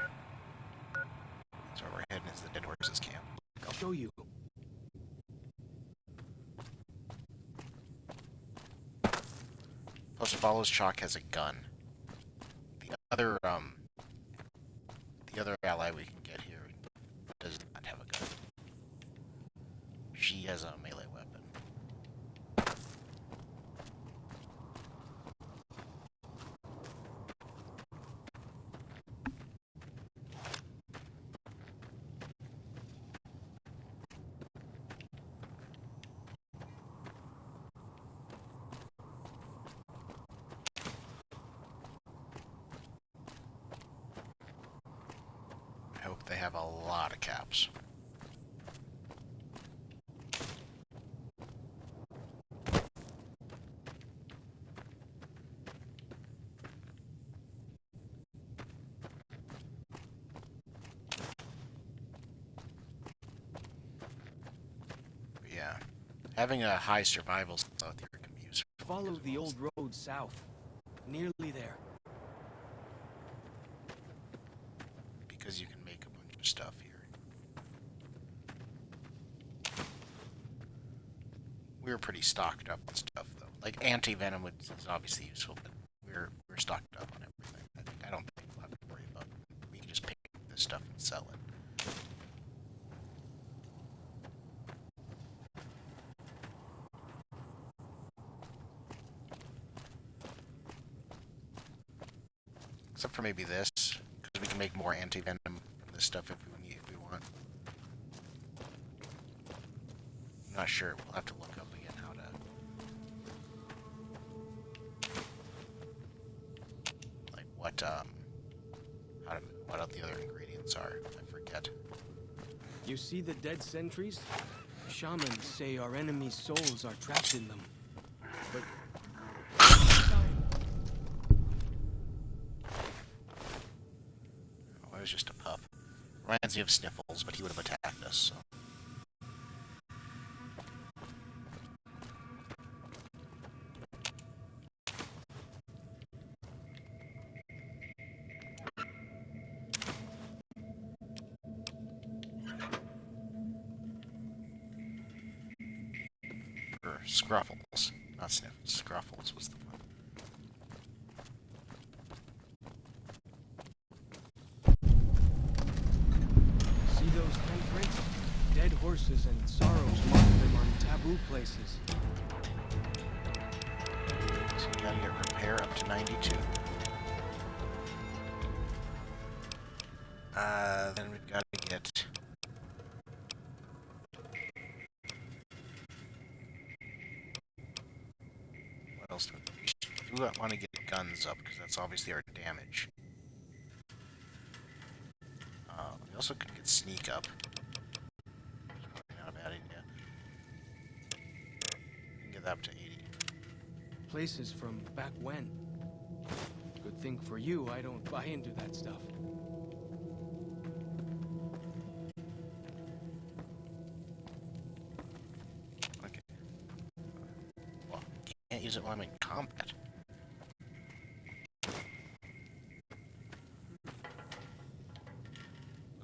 That's where we're heading, is the Dead Horses camp. I'll show you. Plus, Follows Chalk has a gun. The other ally we can get here does not have a gun. She has a melee weapon. have a lot of caps. Yeah, having a high survival out there can be useful. Follow the old road south. Nearly there. Because you can make a bunch of stuff here. We're pretty stocked up on stuff though. Like anti-venom is obviously useful, but we're stocked up on everything. I don't think we'll have to worry about it. We can just pick this stuff and sell it. Except for maybe this, because we can make more anti-venom from this stuff if we want. I'm not sure. We'll have to look up again how to, like what the other ingredients are. I forget. You see the dead sentries? Shamans say our enemies' souls are trapped in them. But It was just a pup. Reminds me of Sniffles, but he would have attacked us, so. Or Scruffles, not Sniffles. Scruffles was the one. those handprints? Dead horses and sorrows mark them on taboo places. So we gotta get repair up to 92. Then we've gotta get... What else do we want to get guns up, because that's obviously our damage. We also could get sneak up. Probably not a bad idea. We can get that up to 80. Places from back when. Good thing for you, I don't buy into that stuff. Okay. Well, can't use it while I'm in combat.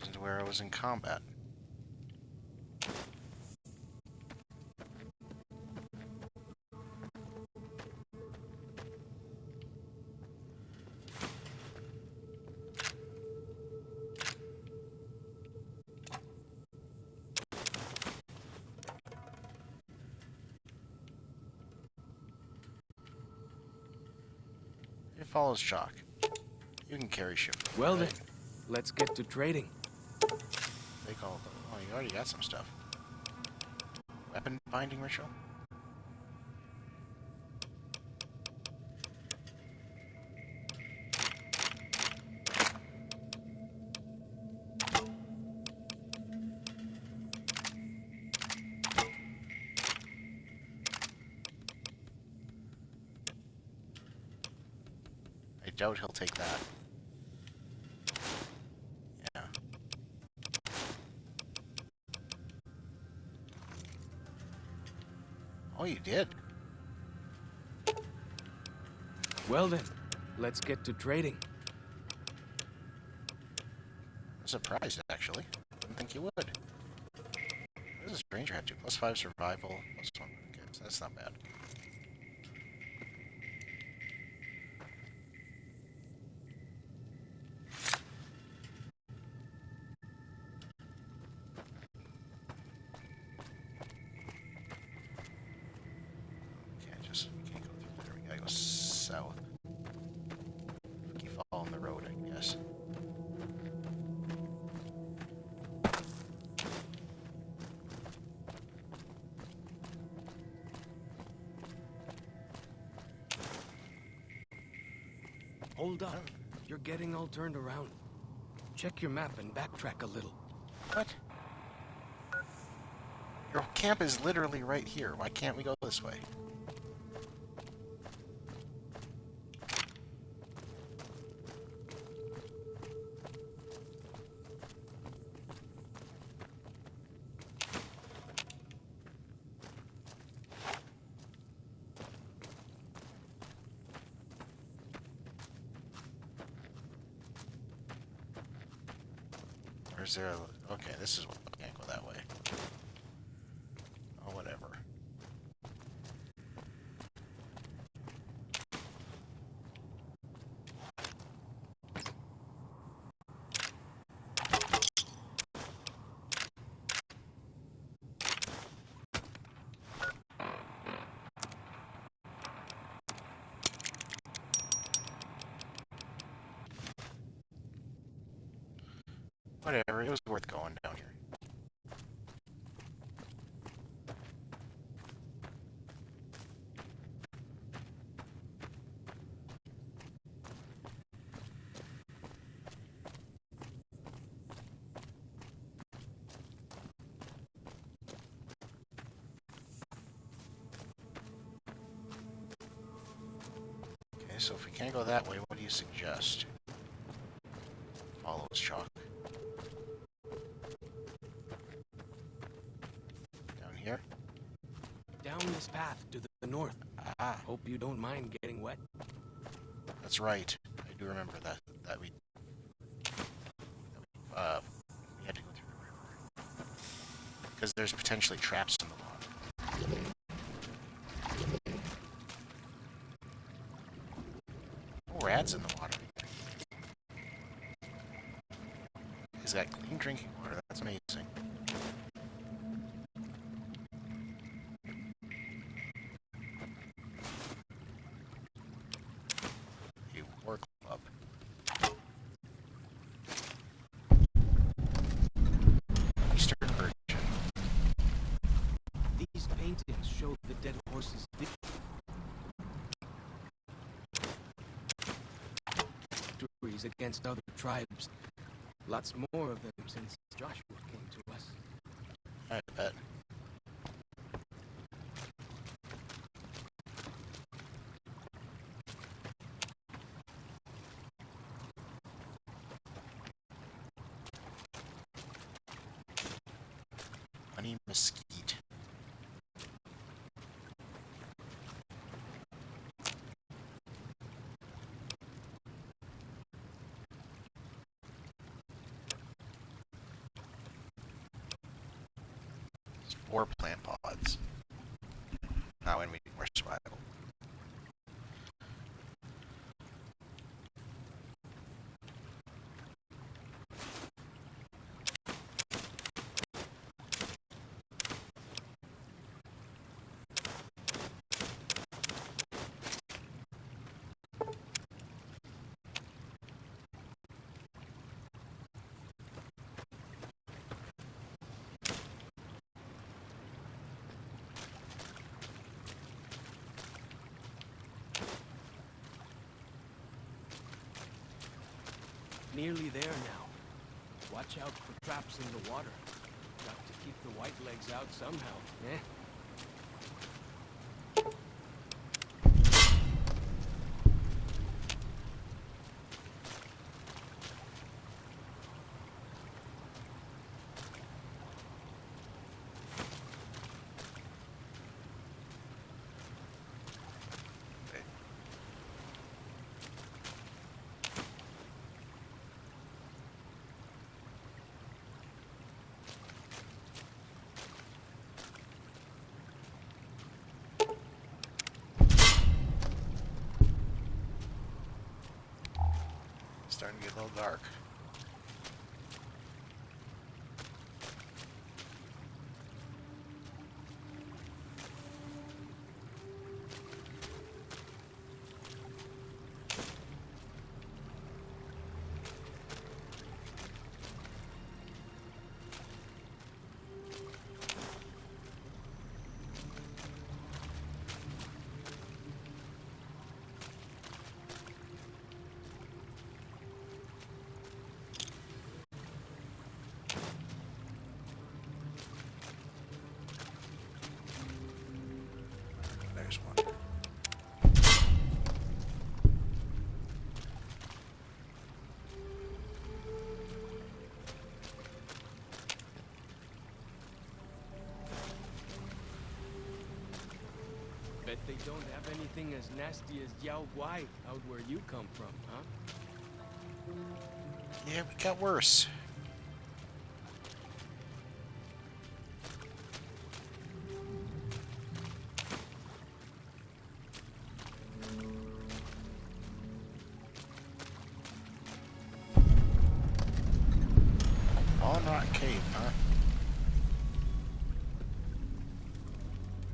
Wasn't where I was in combat. It follows Shock. You can carry ship. Well then, let's get to trading. They call it. Oh, you already got some stuff. Weapon binding ritual? I doubt he'll take that. Yeah. Oh, you did? Well then, let's get to trading. I'm surprised, actually. Didn't think you would. What does this ranger have to? +5 survival, +1. Okay, so that's not bad. Can't go through there. We gotta go south. You fall on the road, I guess. Hold up. You're getting all turned around. check your map and backtrack a little. What? Your camp is literally right here. Why can't we go this way? Or is there a... Okay, this is... I can't go that way. Oh, whatever. Whatever, it was worth going down here. Okay, so if we can't go that way, what do you suggest? Follow his chalk. Down here? Down this path to the north. Ah. Hope you don't mind getting wet. That's right. I do remember that we had to go through the river. Because there's potentially traps in the water. Oh, rats in the water. He's got clean drinking water. That's amazing. A war club. Eastern urchin. These paintings show the dead horses' victories against other tribes. Lots more of them since Joshua came to us. I bet. Honey mesquite. Or plant pods. Not when we need more survival. Nearly there now. Watch out for traps in the water. Got to keep the white legs out somehow, eh? Starting to get a little dark. don't have anything as nasty as Yao Guai out where you come from, huh? Yeah, we got worse. Fallen Rock Cave, huh?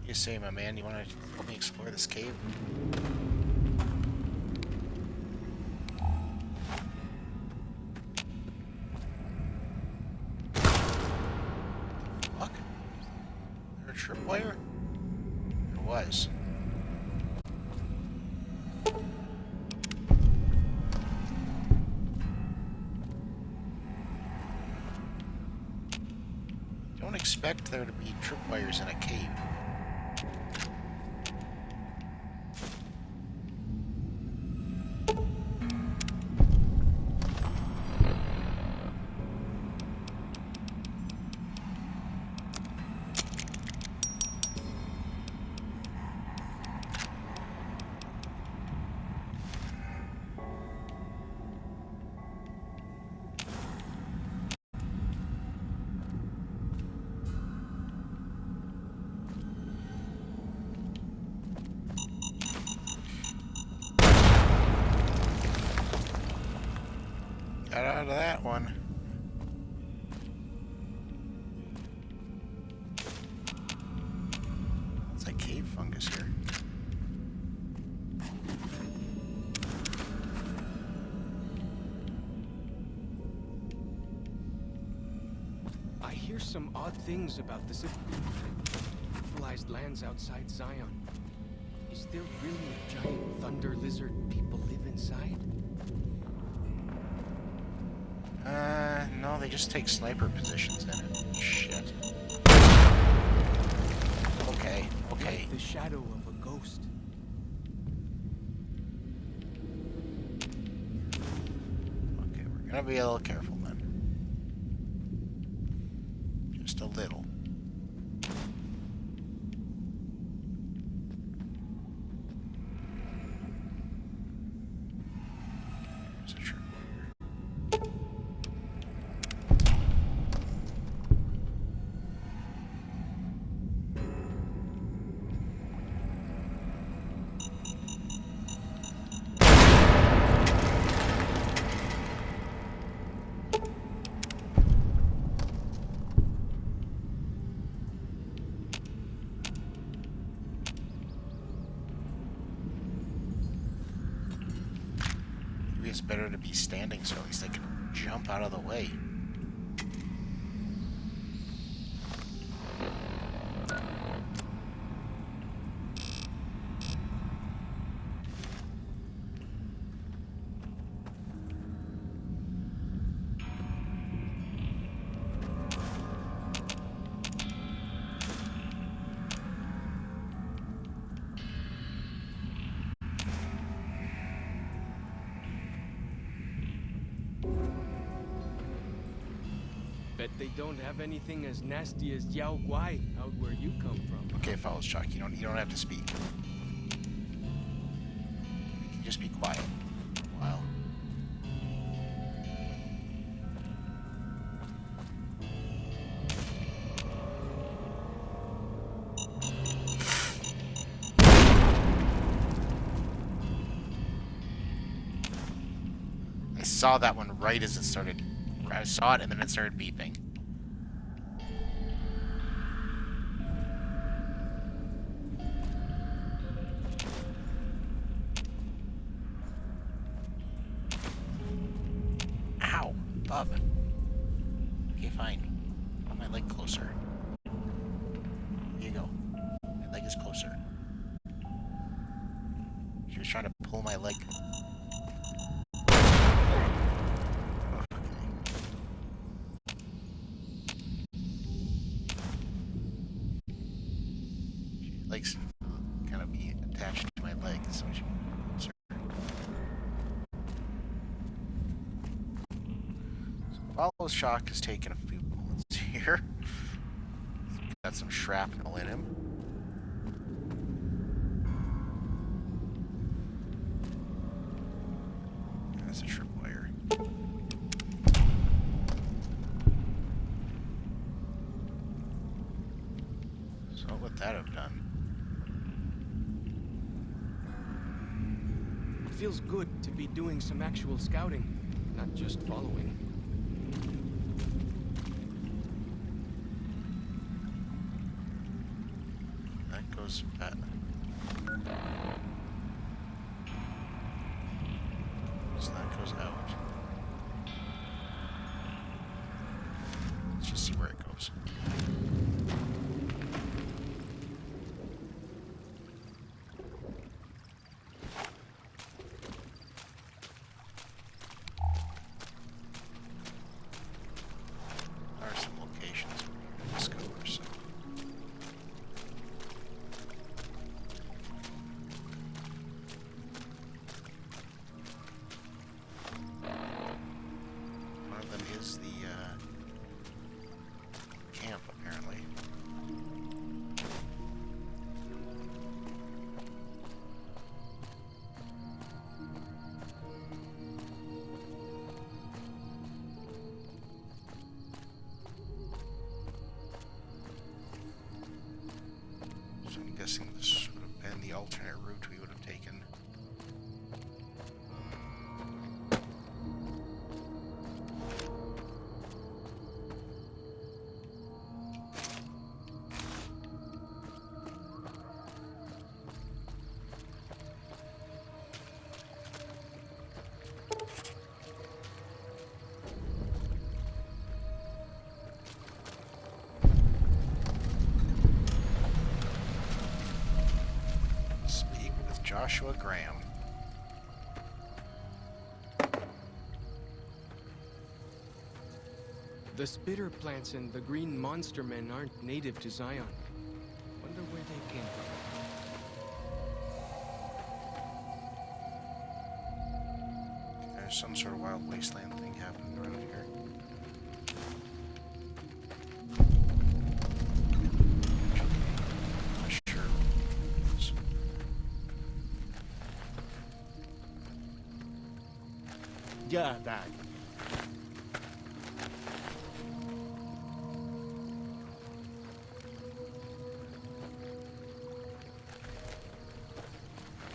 You say, my man, you want to help me explore this cave? Fuck? Is there a tripwire? There was. Don't expect there to be tripwires in a cave. Got out of that one. It's like cave fungus here. I hear some odd things about the civilized lands outside Zion. Is there really a giant thunder lizard people live inside? No, they just take sniper positions in it. Shit. Okay, okay. Like the shadow of a ghost. Okay, we're gonna be a little careful then. Just a little. There's a trip. It's better to be standing so at least they can jump out of the way. Bet they don't have anything as nasty as Yao Guai out where you come from. Okay, fellas, Chuck, you don't have to speak. You can just be quiet. Wow. I saw that one right as it started. I saw it and then it started beeping. Ow, bub. Okay, fine. Put my leg closer. There you go. My leg is closer. She was trying to pull my leg. Likes kind of be attached to my leg, so she so Follow Shock has taken a few bullets here. Got some shrapnel in him. So what would that have done? It feels good to be doing some actual scouting, not just following. That goes back. So that goes out. Let's just see where it goes. There are some locations we can discover, so. One of them is the camp, apparently. So I'm guessing this would have been the alternate route we would have taken. Speak with Joshua Graham. The spitter plants and the green monster men aren't native to Zion. Wonder where they came from. There's some sort of wild wasteland thing happening around here. Not sure. Yeah, that.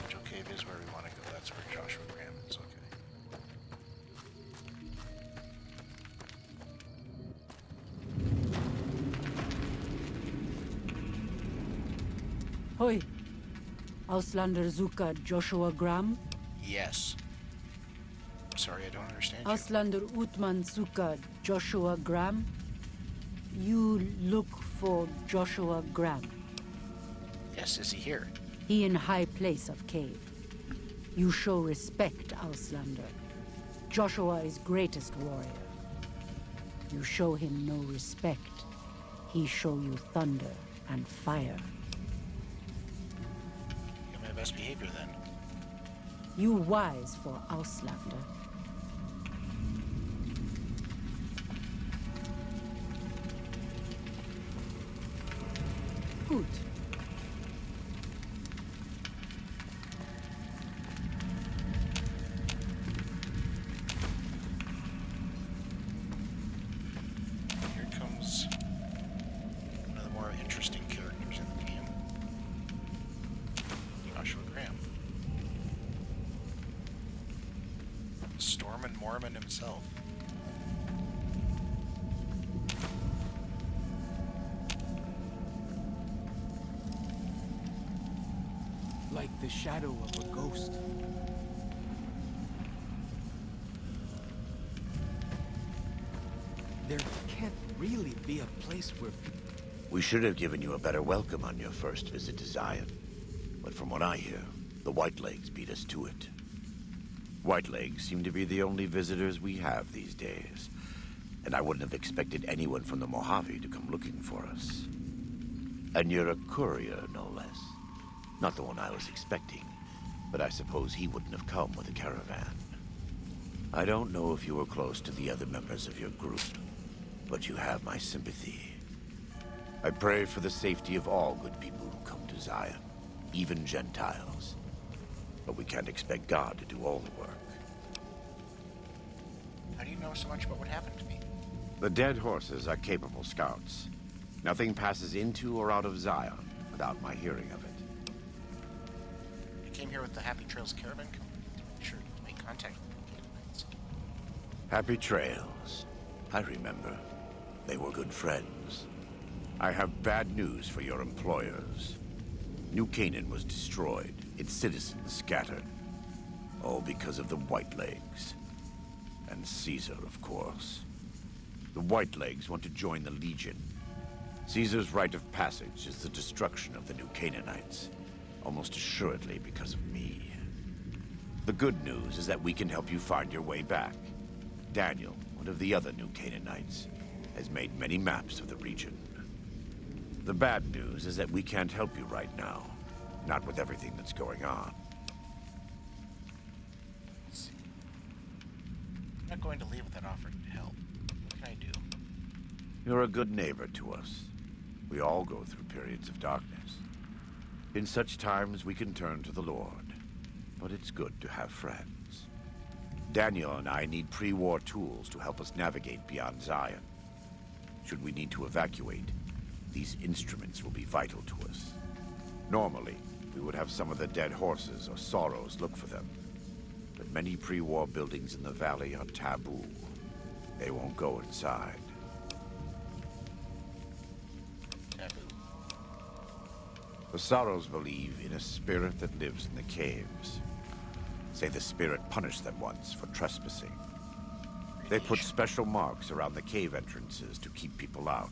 Joe Cave is where we want to go. That's where Joshua Graham is. Okay. Hoi. Auslander Zuka Joshua Graham. Yes. I'm sorry, I don't understand you. Auslander Utman Zuka Joshua Graham. You look for Joshua Graham. Yes, is he here? He in high place of cave. You show respect, Auslander. Joshua is greatest warrior. You show him no respect. He show you thunder and fire. You're my best behavior then. You wise for Auslander. Good. Here comes one of the more interesting characters in the game. Joshua Graham. Stormin Mormon himself. Like the shadow of a ghost. There can't really be a place where... We should have given you a better welcome on your first visit to Zion. But from what I hear, the Whitelegs beat us to it. Whitelegs seem to be the only visitors we have these days. And I wouldn't have expected anyone from the Mojave to come looking for us. And you're a courier, no less. Not the one I was expecting, but I suppose he wouldn't have come with a caravan. I don't know if you were close to the other members of your group, but you have my sympathy. I pray for the safety of all good people who come to Zion, even Gentiles. But we can't expect God to do all the work. How do you know so much about what happened to me? The dead horses are capable scouts. Nothing passes into or out of Zion without my hearing of it. I came here with the Happy Trails caravan company to make sure to make contact with the Canaanites. Happy Trails. I remember. They were good friends. I have bad news for your employers. New Canaan was destroyed, its citizens scattered. All because of the Whitelegs. And Caesar, of course. The Whitelegs want to join the Legion. Caesar's rite of passage is the destruction of the New Canaanites, almost assuredly because of me. The good news is that we can help you find your way back. Daniel, one of the other New Canaanites, has made many maps of the region. The bad news is that we can't help you right now, not with everything that's going on. I'm not going to leave without offering to help. What can I do? You're a good neighbor to us. We all go through periods of darkness. In such times, we can turn to the Lord. But it's good to have friends. Daniel and I need pre-war tools to help us navigate beyond Zion. Should we need to evacuate, these instruments will be vital to us. Normally, we would have some of the dead horses or sorrows look for them. But many pre-war buildings in the valley are taboo. They won't go inside. The Sorrows believe in a spirit that lives in the caves. Say the spirit punished them once for trespassing. They put special marks around the cave entrances to keep people out.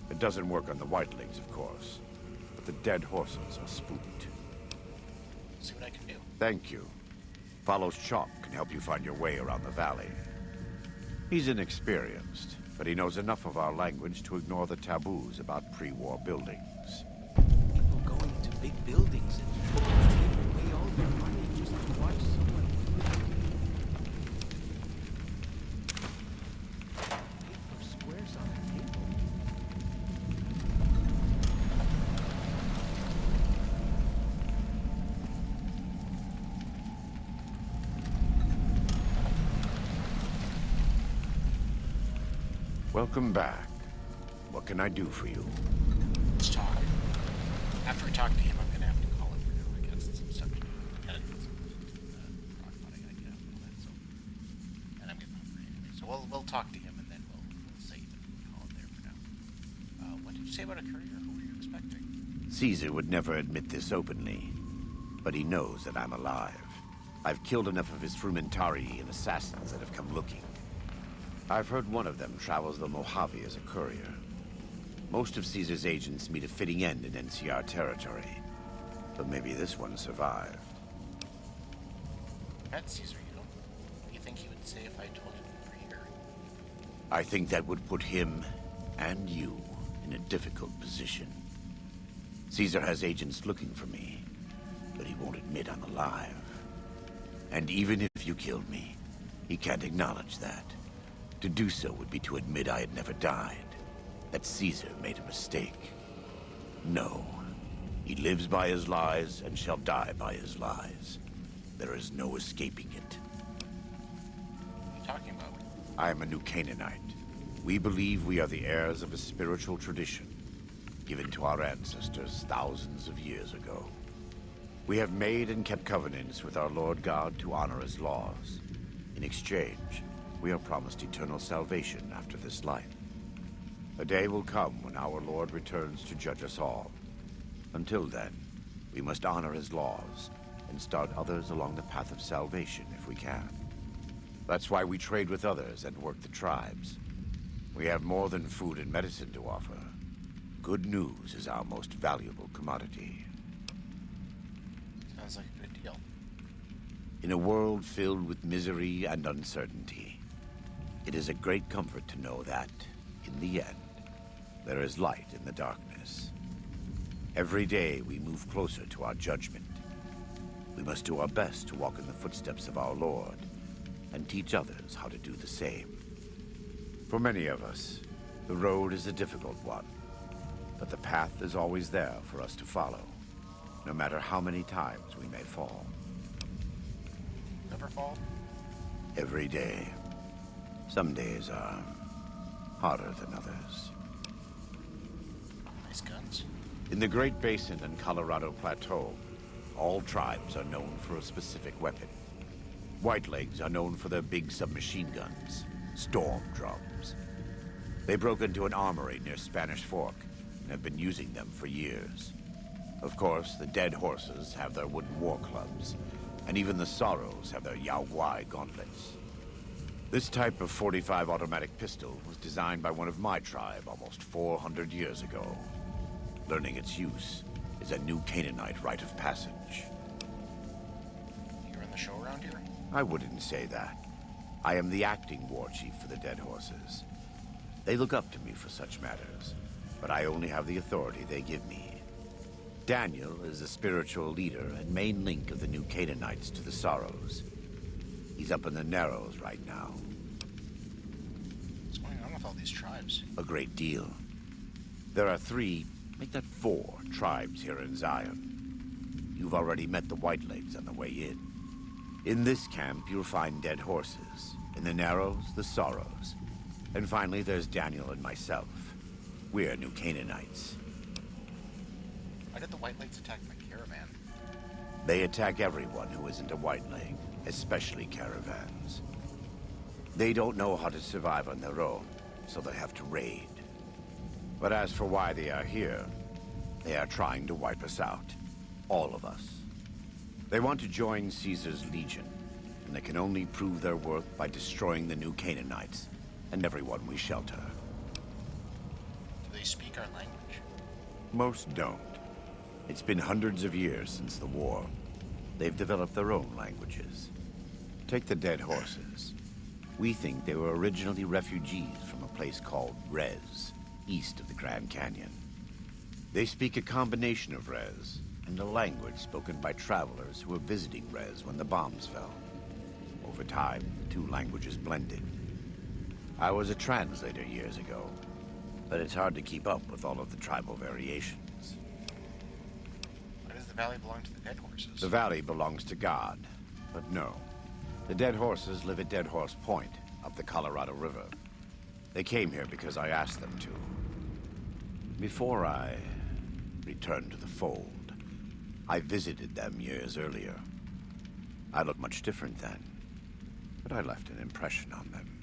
It doesn't work on the Whitelegs, of course, but the dead horses are spooked. See what I can do. Thank you. Follows Chalk can help you find your way around the valley. He's inexperienced, but he knows enough of our language to ignore the taboos about pre-war buildings. People going to big buildings and giving away all their money just to watch someone paper squares on a table. Welcome back. What can I do for you? Let's talk. After we talk to him, I'm gonna have to call him for now. I guess some stuff to do. I gotta get up and all that. So, and I'm getting hungry anyway. So we'll talk to him and then we'll say that we call it there for now. What did you say about a courier? Who were you expecting? Caesar would never admit this openly, but he knows that I'm alive. I've killed enough of his Frumentari and assassins that have come looking. I've heard one of them travels the Mojave as a courier. Most of Caesar's agents meet a fitting end in NCR territory, but maybe this one survived. Met Caesar, you know. What do you think he would say if I told him you were here? I think that would put him and you in a difficult position. Caesar has agents looking for me, but he won't admit I'm alive. And even if you killed me, he can't acknowledge that. To do so would be to admit I had never died, that Caesar made a mistake. No, he lives by his lies and shall die by his lies. There is no escaping it. What are you talking about? I am a New Canaanite. We believe we are the heirs of a spiritual tradition, given to our ancestors thousands of years ago. We have made and kept covenants with our Lord God to honor his laws. In exchange, we are promised eternal salvation after this life. A day will come when our Lord returns to judge us all. Until then, we must honor his laws and start others along the path of salvation if we can. That's why we trade with others and work the tribes. We have more than food and medicine to offer. Good news is our most valuable commodity. Sounds like a good deal. In a world filled with misery and uncertainty, it is a great comfort to know that, in the end, there is light in the darkness. Every day we move closer to our judgment. We must do our best to walk in the footsteps of our Lord and teach others how to do the same. For many of us, the road is a difficult one, but the path is always there for us to follow, no matter how many times we may fall. Never fall? Every day. Some days are harder than others. these guns? In the Great Basin and Colorado Plateau, all tribes are known for a specific weapon. Whitelegs are known for their big submachine guns, storm drums. They broke into an armory near Spanish Fork and have been using them for years. Of course, the Dead Horses have their wooden war clubs, and even the Sorrows have their Yao Guai gauntlets. This type of .45 automatic pistol was designed by one of my tribe almost 400 years ago. Learning its use is a new Canaanite rite of passage. You run the show around here? I wouldn't say that. I am the acting war chief for the Dead Horses. They look up to me for such matters, but I only have the authority they give me. Daniel is the spiritual leader and main link of the new Canaanites to the Sorrows. He's up in the Narrows right now. What's going on with all these tribes? A great deal. There are 3, make that 4, tribes here in Zion. You've already met the Whitelegs on the way in. In this camp, you'll find Dead Horses. In the Narrows, the Sorrows. And finally, there's Daniel and myself. We're new Canaanites. Why did the Whitelegs attack my caravan? They attack everyone who isn't a Whiteleg, especially caravans. They don't know how to survive on their own, so they have to raid. But as for why they are here, they are trying to wipe us out. All of us. They want to join Caesar's legion, and they can only prove their worth by destroying the new Canaanites and everyone we shelter. Do they speak our language? Most don't. It's been hundreds of years since the war. They've developed their own languages. Take the Dead Horses. We think they were originally refugees from a place called Rez, east of the Grand Canyon. They speak a combination of Rez and a language spoken by travelers who were visiting Rez when the bombs fell. Over time, the 2 languages blended. I was a translator years ago, but it's hard to keep up with all of the tribal variations. Why does the valley belong to the Dead Horses? The valley belongs to God, but no. The Dead Horses live at Dead Horse Point, up the Colorado River. They came here because I asked them to. Before I returned to the fold, I visited them years earlier. I looked much different then, but I left an impression on them.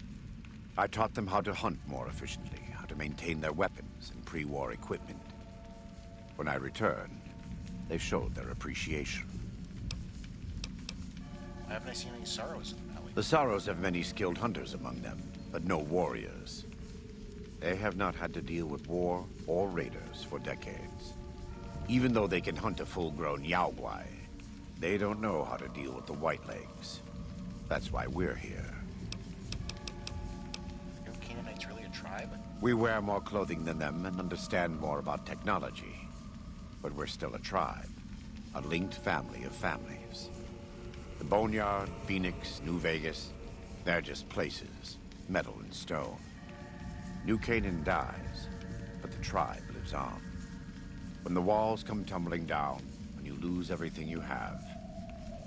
I taught them how to hunt more efficiently, how to maintain their weapons and pre-war equipment. When I returned, they showed their appreciation. Why haven't I seen any Sorrows in the valley? The Sorrows have many skilled hunters among them, but no warriors. They have not had to deal with war or raiders for decades. Even though they can hunt a full-grown Yao Guai, they don't know how to deal with the Whitelegs. That's why we're here. Are you Canaanites really a tribe? We wear more clothing than them and understand more about technology. But we're still a tribe, a linked family of families. The Boneyard, Phoenix, New Vegas, they're just places, metal and stone. New Canaan dies, but the tribe lives on. When the walls come tumbling down, when you lose everything you have,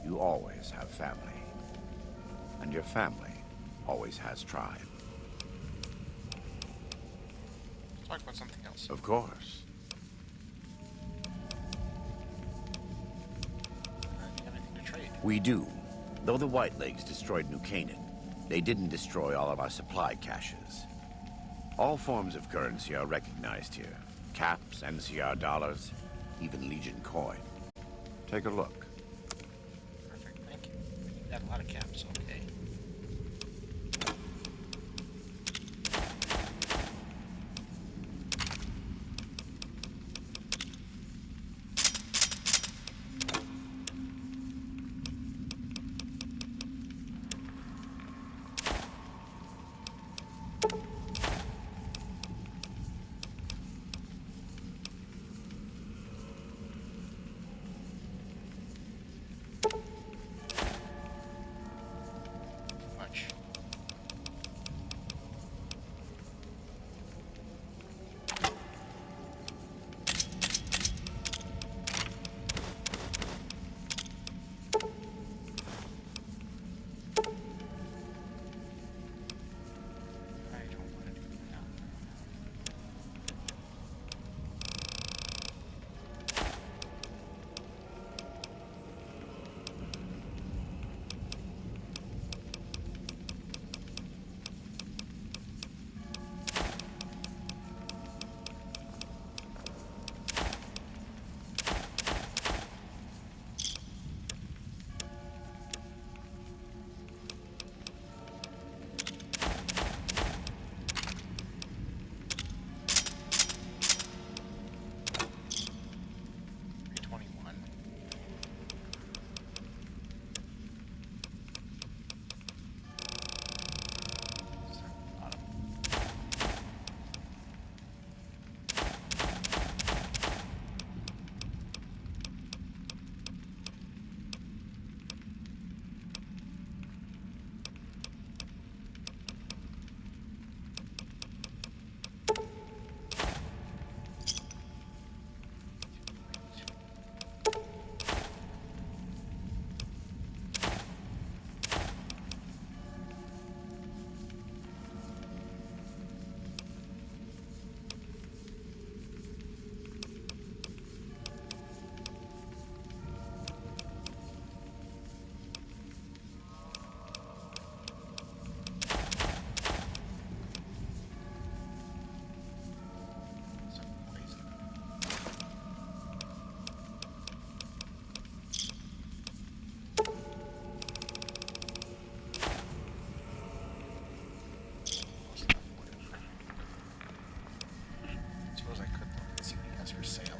you always have family. And your family always has tribe. Let's talk about something else. Of course. Do you have anything to trade? We do. Though the Whitelegs destroyed New Canaan, they didn't destroy all of our supply caches. All forms of currency are recognized here. Caps, NCR dollars, even Legion coin. Take a look. Perfect, thank you. You got a lot of caps, okay. unless we're sailing.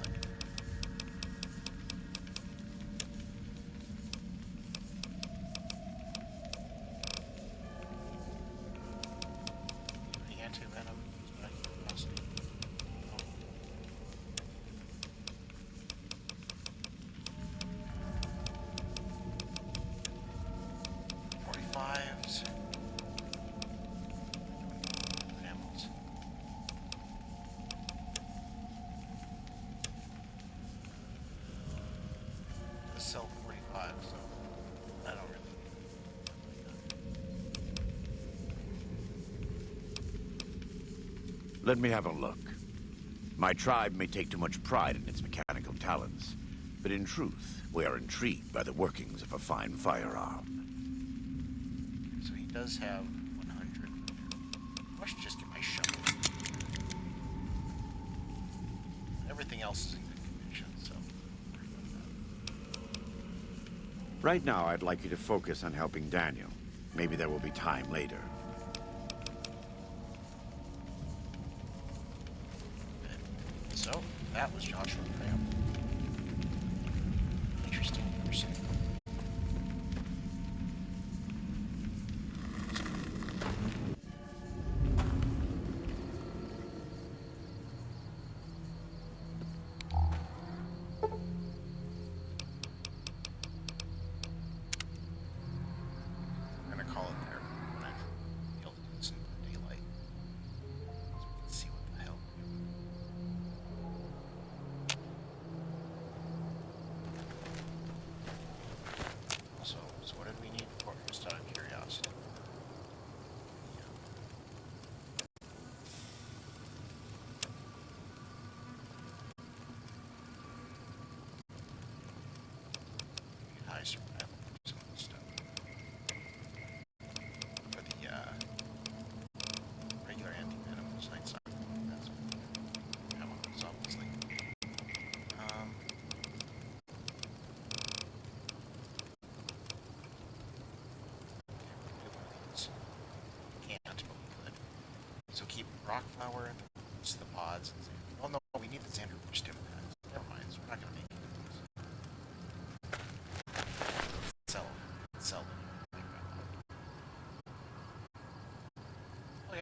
The anti-venom is back in velocity. Oh. 45s. Animals. Let's sell 45, so I don't really. Let me have a look. My tribe may take too much pride in its mechanical talents, but in truth, we are intrigued by the workings of a fine firearm. So he does have 100. I should just get my shovel. Everything else is in good condition, so. Right now, I'd like you to focus on helping Daniel. Maybe there will be time later. So, that was Joshua Graham. Interesting person. I'm gonna call it there when I feel it's in daylight. So we can see what the hell. So what did we need for just out of curiosity? High survival, some of the stuff. For the regular anti-venomous night side, that's what I want those obviously. Can't, but we could. So keep rock flour, the pods, and sand. Oh no, we need the Xander Rich Stim pads. Never mind, so we're not gonna make it. Sell them. Okay,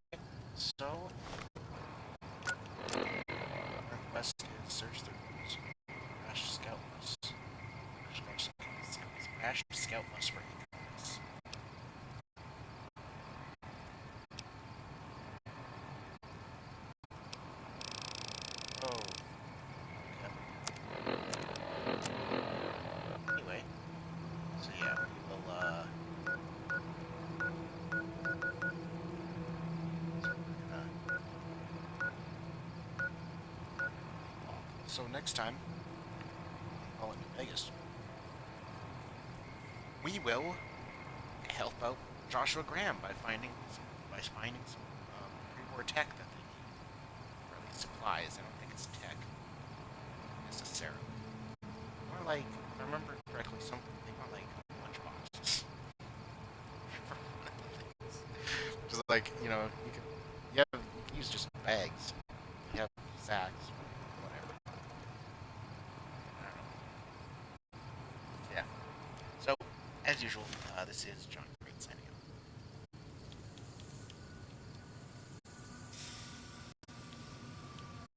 so request is search the rooms. Crash scout must. Crash scout must bring this. Oh. Okay. Anyway, so yeah, we will, so next time, I'll in New Vegas, we will help out Joshua Graham by finding some pre-war tech that they need, or at least supplies. I don't think it's tech necessarily. More like, if I remember correctly, they want like lunchboxes. Just like, you know, you can use just bags. You have sacks, whatever. I don't know. Yeah. So, as usual, this is John.